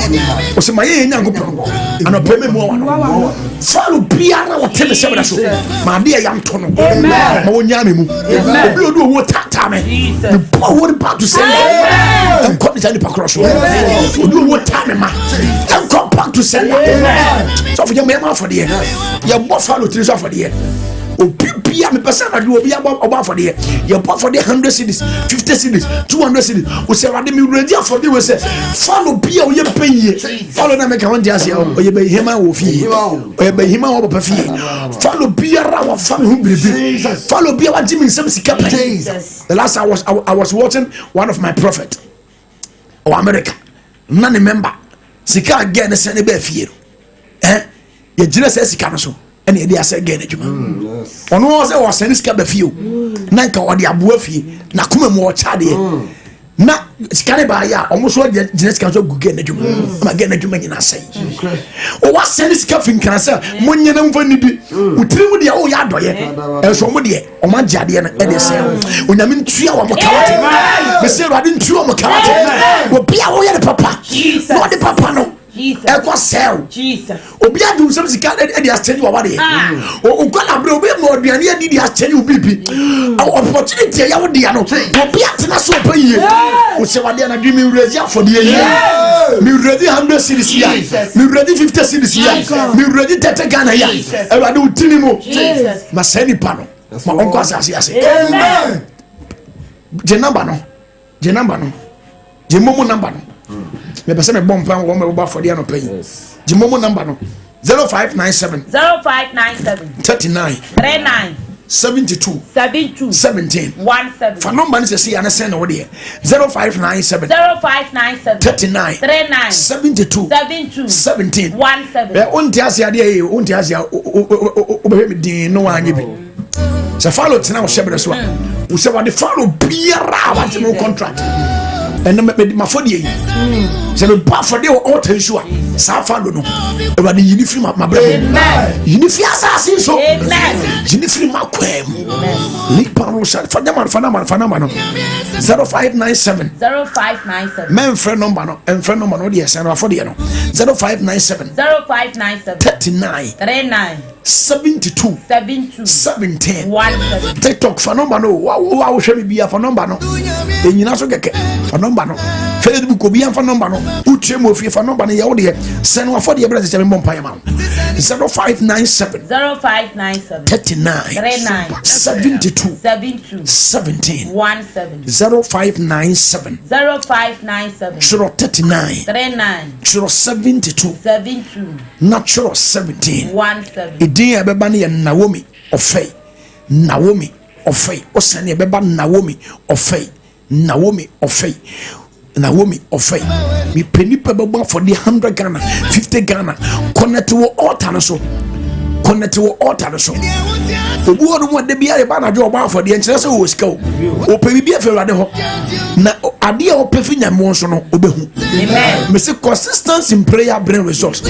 O se maye nya ngopro. Ano peme mu wa. Faru pia na wo teme se bra so. Ma de ya nto no. Ma wo nya me mu. Obi odu wo tata me. Me po wo ba to say. En ko ni tani pakro so. Odu wo ta me ma. En ko back to say. So for your me ma for there. Ya bo faru tiri so for there. Obi me person na do obi aba for there. Ya bo for there 100 cedis, 50 cedis, 200 cedis. O se rade me ready for there we say follow bia o ye penye. Follow na me ka won dia se o ye be hima wo fie. O ye be hima wo papa fie. Follow bia ra wo fam hu biribi. Follow bia wa jimi nsam sika pe. The last I was watching one of my prophet of America. None member sika again se ne be fie. Ye jira se sika no so. And they are saying adwuma ono wo se wo send sika ba fie na nka wo de aboa fie na kuma mo chade na sika ne ba ya omo so de sika so gugu na adwuma ma ge na adwuma nyina sai o wa send sika fin kan say mo nyina mfa ni bi utiri mu de o ya doye e so mo de o ma jade na e de say onyame ntua wo mo kawate me say ro ade ntua mo kawate wo bia wo ye de papa no de papa no Jesus. Eko sell. Jesus. Obi adu some sika e dey exchange wa wade. O kwala bre obi mo aduane adi dey exchange obi bi. Opportunity ya wo dey no. Obi atena so pa yie. O se wade na dream ready for the year. Me ready 100 cedis here. Me ready 50 cedis here. Me ready 30 Ghana here. E wade utini mo. Jesus. Ma se ni pa no. Ma onko asase ase. Amen. Je number no. Je momo number no. Me pese me bomb pan wo me ba for there no pay. The momo number no 0597 39 72 17 17. For number is see and send over there 0597 39 72 17 17. Be on tiasia there on tiasia o be din no anye bi. Se follow tina o shebre so a. Wo se wa de follow biara wa no contract. And my for the so the bar for the altar issue. Safalo no. About the uniform my brother. Uniform assassin so. Uniform my quem. Leak Parosha for them and Fanama 0597 men friend number no and friend number no yes and for the 0597 39 72 17 TikTok for number no wow show me be for number no and you also get for number no Facebook will be for number no uche mo fi for number no ya wo de send for the brother tell me bomb pay man 0597 39 72 17 0597 Natural 39 Natural 72 Natural 17 Idea beba ne Naomi Ofei Osane beba Naomi Ofei me penny pebble for the 100 Ghana 50 Ghana connect to altar so obu onu mo de bia e ba na jo ba for de enche se wo sika o pe bia fe rade ho na ade o pe fi nyamo so no obehu amen me say consistent in prayer bring results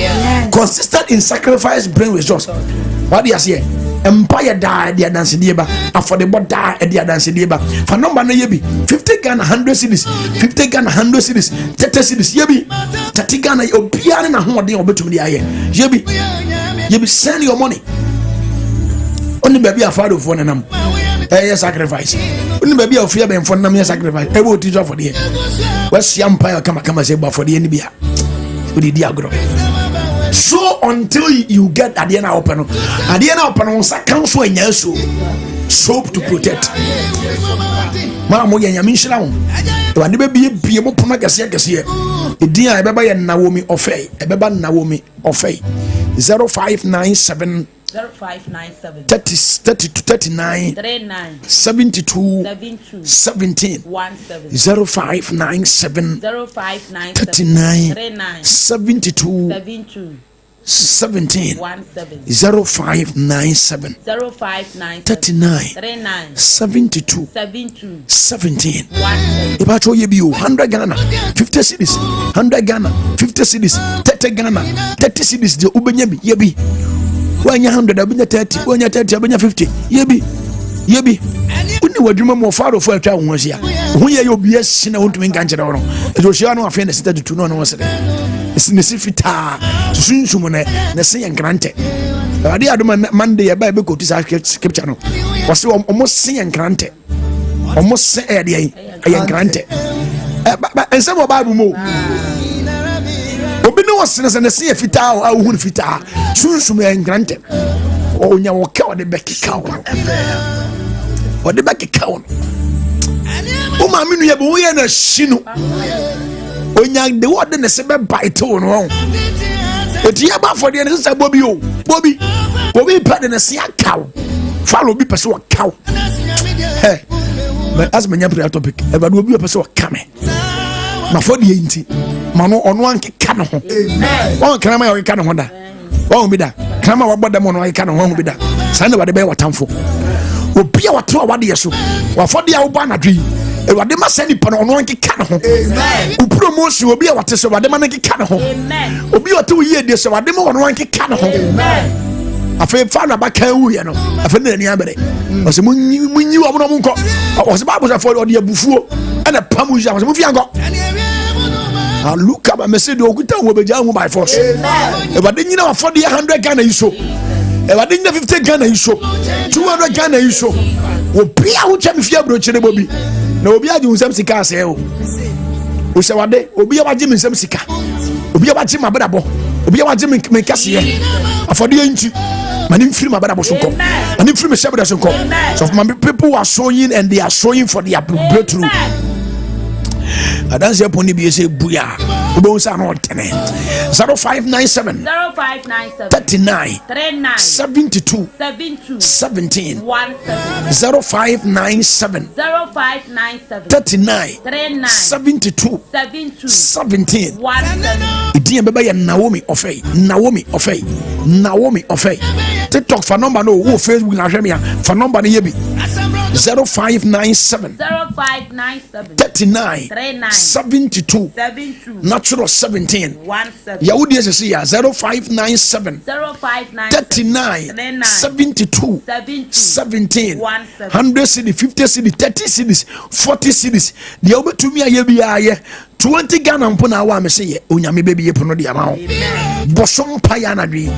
consistent in sacrifice bring results what do you say empire da dia dance die ba affordable da dia dance die ba fa number na ye bi 50 Ghana 100 cedis 50 Ghana 100 cedis 30 cedis ye bi 30 Ghana obiane na ho de obetum de aye ye bi send your money only baby afado for nam sacrifice uni baby of fear ben for na me sacrifice e bo teach for there what's empire kama say for there ni bia we di agro so until you get adiana open on sa council enya soap to protect ma mo yanya minhira wo e wade be bie mo poma kase edin a ebeba ye Naomi Ofei ebeba Naomi Ofei 0597 0597 39 72 17 0597 39 72 17 0597 39 72 17 Ibacho yebio 100 Ghana 50 cities 100 Ghana 50 cities 30 Ghana 30 cities de ubenyabi yebi wanya 100 abenya 30 wanya 30 abenya 50 yebi uni wadwuma mo faro fo atwa ho hia ho ye obi asina ho ntumi nka nkyere wo no ejo hia no afia na sita tutu no no sere esine fita sunsumo na se yankrante ade adoma Monday e ba be ko tisa scripture no wose omo se yankrante omo se e de yankrante ensem Bible mo obi no wose na se fita o hu fita sunsumo yankrante onya wo ka o de bekika o de bekika o o ma minu ye bo ye na shinu onya de word na se be bite no Odehyieba for the sister Bobby pad na se akaw follow bi pese o kaw hey but as many prayer topic everybody obi pese o kame na for the enti ma no ono anke ka no ho amen on krama yo ka no ho da won bi da krama wa bodam no ka no ho bi da san na wade be watamfo obi a wato a wade yeso wa for the a wo ba na dwi Ewade ma send ipa no ono nkeka no ho amen upromotion obi a wate so wade ma nkeka no ho amen obi wate uye de so wade ma ono nkeka no ho amen afa fa na ba kan wuye no afa na ni abere o se munyi wo no munko o se Bible say for odi abufuo ana pamu ja o se mu fi anko Luka ba message okuta wo beja hu by force amen ewade nyina wa for the 100 Ghana iso ewade nyina 50 Ghana iso 200 Ghana iso obi a wo cham fi abro chire bobi na obi aje unsem sika ase o se wade obi a waje unsem sika obi a waje mabadabo obi a waje me kase afode anti mani mfiri mabadabo sonko mani mfiri me shebada sonko so my people are sowing and they are sowing for their breakthrough adanse poni bi ese buya obo sa no tene 0597 39 72 17 0597 39 72 17 idin beba ya Naomi Ofei TikTok for number no wo Facebook na hwe me for number no yebi 0597 39 72 natural 17 Yahudi ese ya 0597 39 72 17 100 cities 50 cities 30 cities 40 cities the obetumi aye bia ye 20 Ghana mpona wa me se ye onyame bebi ye pono de ama ho bosom pa ya na dwi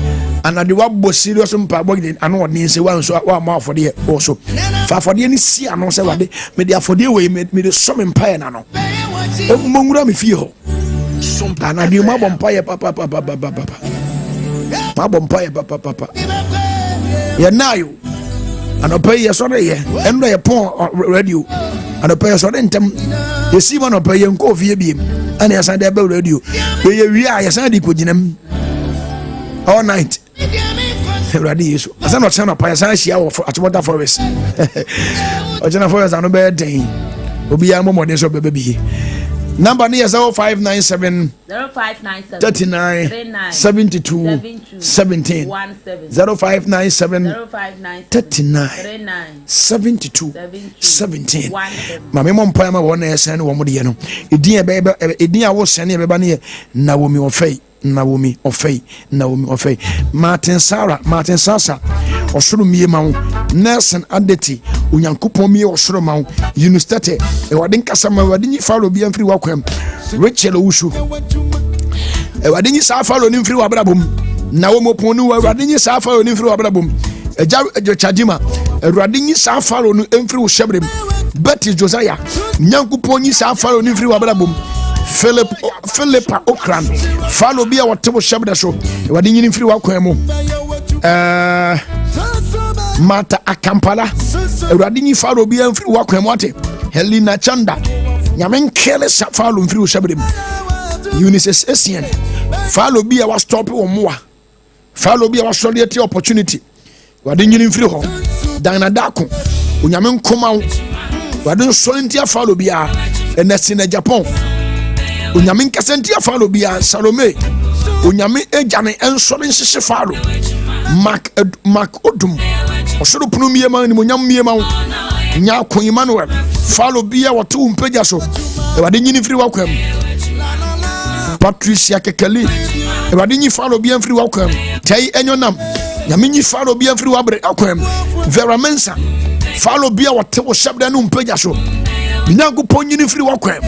anade wa bo serious mpa bogde ano odin se wa so wa ma afode ye so fa afode ni si ano se wade me de afode we me de som mpa ya na no mongura me fie ho anade ma bo mpa ye papa ma bo mpa ye papa ye nayo anope ye so ye endo ye pon radio anope ye so ntem ye si ma no pe ye nko fie biem ana ya san de be radio ye wi a ya san de ko ginam all night ready yesu asa no chana pa ya san hia wo atmoda forest ojana forest anu be den obi ya momode so be bi number ni 0597 39 72 17 0597 39 72 17 mame mo mpa ma wona esen wo mode ye no edin a wo sene e beba ne Naomi Ofei Martin Sasa osoro mie ma wo Nelson Adeti onyankopon mie osoro ma wo University e wade nkasa ma wade nyi falo bia mfiri wakwam Rachel Owusu e wade nyi sa falo ni mfiri wabrabom na wo mopon ni wade nyi sa falo ni mfiri wabrabom eja chadima Awurade nyi saa Pharaoh no emfiri wo hyebrem. Betty Josiah Nyankopɔn nyi saa Pharaoh no mfiri wo abrabom. Philippa Okran Pharaoh bia wote wo hyebre so. Awurade nyi mfiri wo akwan mu. Mata Akampala Awurade nyi Pharaoh bia mfiri wo akwan mu ate. Helena Chanda nyame nkele sa Pharaoh mfiri wo hyebrem. Eunice Essien Pharaoh bia wa stop wo moa. Pharaoh bia wa sori eti opportunity. Awurade nyi mfiri ho. Dana Dako onyame nkoma wo. Awurade nsori ntia Pharaoh bia enesi na Japan. Onyame nkase ntia Pharaoh bia Salome. Onyame ejane ensori nsese Pharaoh. Mark Odum osoro punu miema ni monyam miema wo. Nya ko Emmanuel Pharaoh bia woto umpeja so. Awurade nyi mfiri wa kwam. Patricia Kekeli Awurade nyi Pharaoh bia mfiri wa kwam. Tai enyonam nyame nyi Pharaoh bia mfiri wa bre akwam. Vera Mensa Pharaoh bia wote wo hyebda no umpeja so. Nyankopɔn nyi mfiri wa kwam.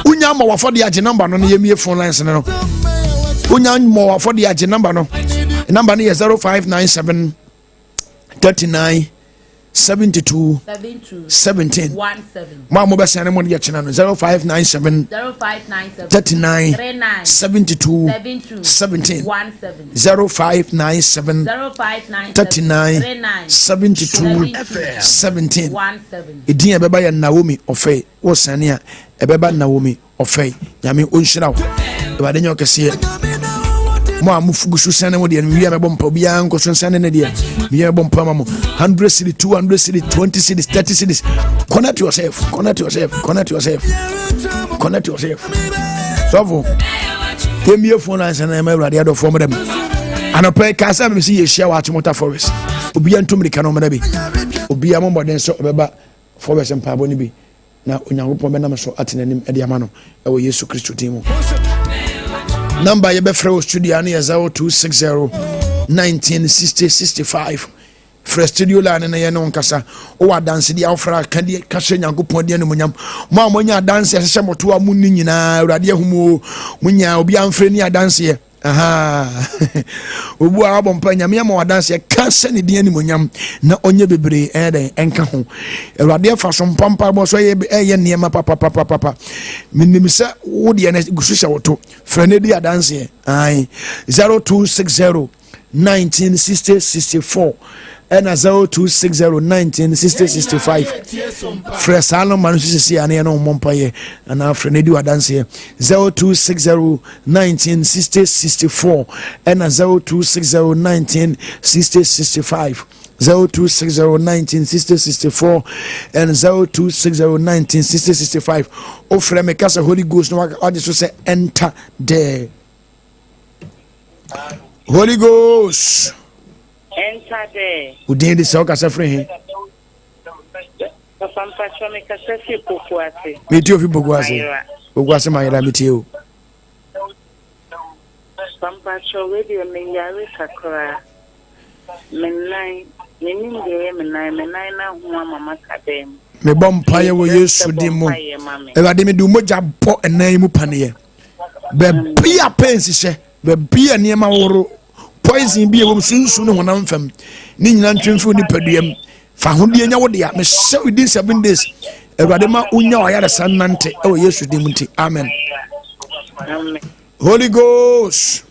Unya ma wafode age number no yemie phone lines no. Unya ma wafode age number no. Number no is 0597 39 72 17 ma mo besa ne mo de chena no 0597 39 72 17 0597 39 72 17 edin ebeba ya Naomi Ofei wo sane a ebeba Naomi Ofei nyame onhyira wo ebade nyo kese mo amufugusu sane mo de nwi ya bompa bia nkoso sane ne de mi ya bompa mamo 100 cities 200 cities 20 cities 30 cities connect yourself so kemi phone answer na ma Awurade ado form dem anope ka sa me si ye share wa Chimota Forest obi antumri ka no ma bi obi amomboden so obeba forest mpa boni bi na Onyankopɔn be nam so atenanim e de ama no e wo Yesu Kristo din number you be free studio na 0260 1960 65 free studio line na ye no nkasa o wa dance dia ofra ka dia ka hye Nyankopɔn dia no munyam mo amonya dance ya hye moto amu ni nyina Awurade ahumo munya obi amfre ni dance ye obu abompa nyame ma wadanse ka se ne dia ni munyam na onye bebre eden enka ho Awurade fa so mpampa bo so ye niema papa minim se wo de na gususha woto frene dia danse ai 0260 1960 64 and 0260 1960 65 fresh alon manu sisi ane no mompa ye na frene di wadanse 0260 1960 64 and 0260 1960 65 0260 1960 64 and 0260 1960 65 ofre me kasa Holy Ghost no wa so say enter there Holy Ghost enter there. Udin de so kasa free he. Sampa chome kasa fi pokuase. Me ti ofi pokuase. Pokuase mayira me ti o. Sampa chowe de me yare kakra. Menai, menim de menai na ho mama kadem. Me bom paye wo Yesu di mu. Ewade me du moja bo enan mu paneye. Be bia pensi she, be bia niema woro. Poison be a woman soon honam fam. Nina twinfu ni peduem. Fa hodie nya wode ya me hye within 7 days. Ewade ma unya wa yare san nante. E wo Yesu di mu nti. Amen. Amen. Holy Ghost.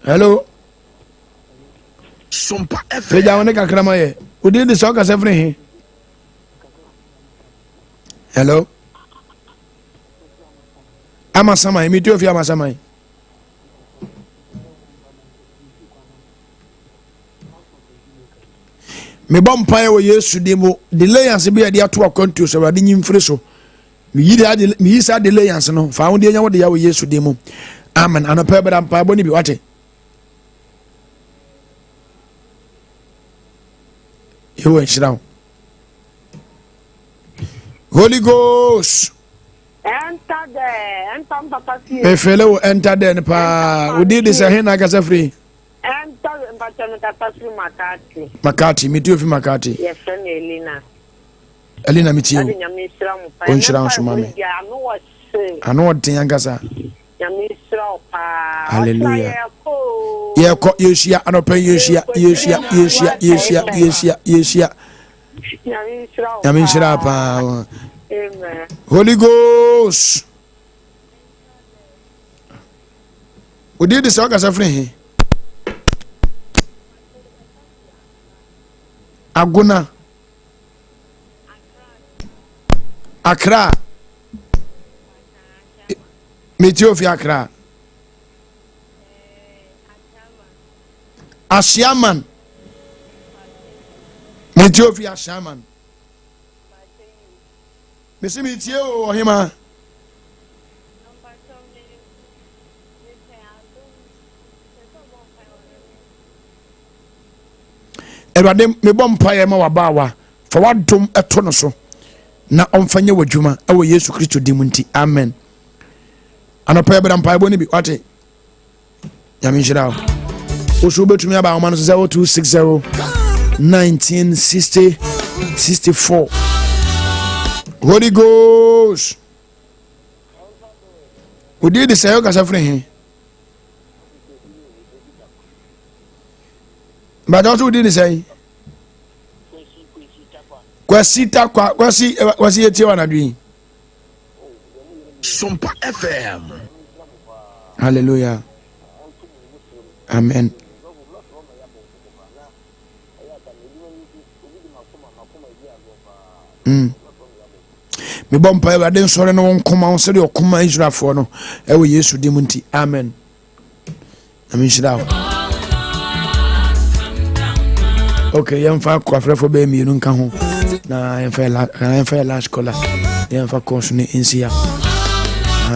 Hello. SOMPA FM. Peja wone kakra ma ye. Udi de so ka se free he. Hello. Amasama mi ti ofi amasama. Me bom paye wo Yesu demo delayance be de ato akonto so Awurade nyimfiri so mi yi sa delayance no fa won de nya wo de ya wo Yesu demo amen anopa be da mpa boni bi wate yewo nshirawo Holy Ghost Enter there. Enter papa si. me fele wo enter there pa wo di say he na ka sa free Enter papa si Makati mi ti ofi Makati yes Elena Elena mi ti o onshira nso mame ano odin yankasa Hallelujah Yeko Yeshia anope Yeshia Yamin Shirapa. Amen. Holy Ghost. We did this all as a friend. Aguna Accra Methiopia Accra Ashaman Methiopia Ashaman Mesi Methio or hima Erade me bompa ye ma wabawa for what dom etono so na omfanye wadwuma ewo Yesu Kristo dimunti amen anopa ye bram pa boni bi wate yamin shira o so betumi aba o man 0260 1960 64 Holy Ghost we did this ayo kasa free he but also did say kwasi etie wana dwi SOMPA FM. Hallelujah. Amen. Me bompa e den sore no nkoma on se de okoma Israelfo no e wo Yesu dimunti amen. Amen shira. Okay, yamfa kwafrefo be mi nka ho na yamfa last caller yamfa course ni insia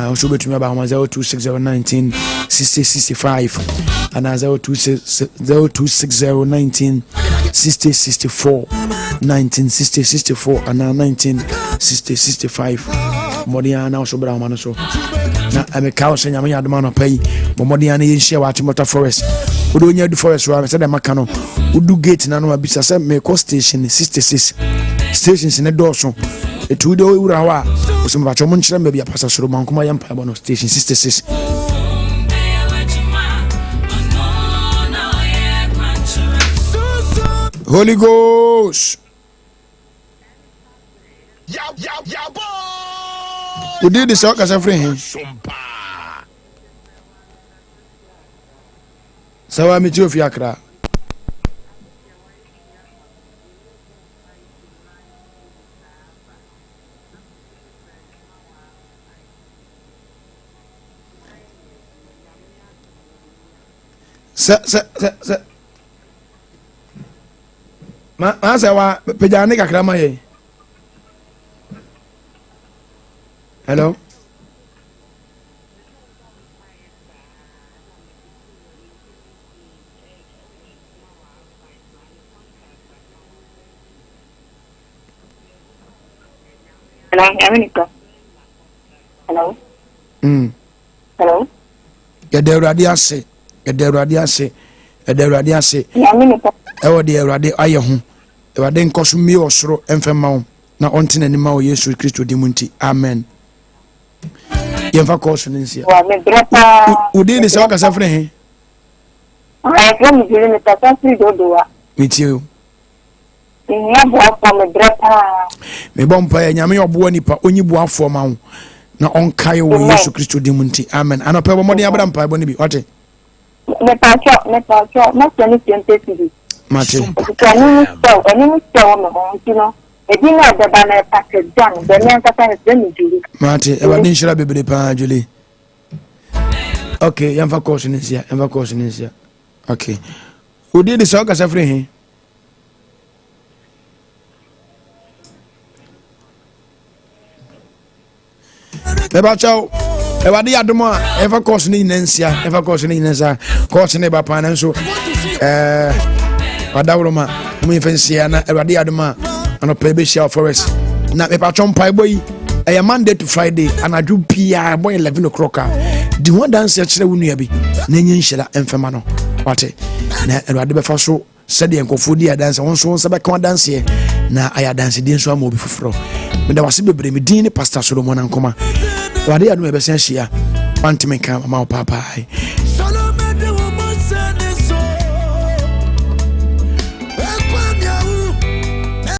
also betumi aba 0260196065 and 0260196064 196064 and 196065 modia na also bra man so na ameka o senya me yadoma no pai modia na yenhia wa Timota Forest odo nya du forest wa se dem maka no udu gate na no abisa se me co station 66 stations ne doso etu de wura wa osem ba chomo nchira mbia pasa soro mankoma ya mpa bono station 66 Holy Ghost Ya boy. we did this all kasa free him SOMPA. sawa Methiopia Accra se ma se wa pejane kakra ma ye hello Hello, America. Hello. Hello. ya de urade ase America. ewo de urade aye ho urade nkoso mi osoro emfema wo na ontene ni ma wo Yesu Kristo dimunti amen yemfa koso nsia Wa me brata. udi ni se kasa free he Ai from the me tata free dodoa. metio Nya bo afọ me brata. me bompa ya nyame obo nipa onyibu afọ ma wo na onkae wo Yesu Kristo dimunti amen anope bo modin abram pa bo ni bi ote Me pacho, na tani tente TV. mate Kani ni so me ho ntino. Edi na de ba na package dan, de me nkata he se mi juri. mate e wadi nshira bebre pa juli okay yemfa koso nsia okay udi ni se kasa free he Eba chao ewade yadomo a efa course ni nansia efa course ni nansa course ne ba pa na so wadawroma mu ifensia na ewade yadomo a ano pebe share forest na me pa chompa boy e Monday to Friday anadwo pia boy 11 o'clock di ho dance ya kire wonu ya bi na nyi nhira emfema no wate na ewade be fa so sede enkofo di ya dance won so se be kan dance na aya dance di nso ama obi foforo me da wase bebre me din ni Pastor Solomon ANKOMAH wade adu me be sen hia pantime kan ma papa ai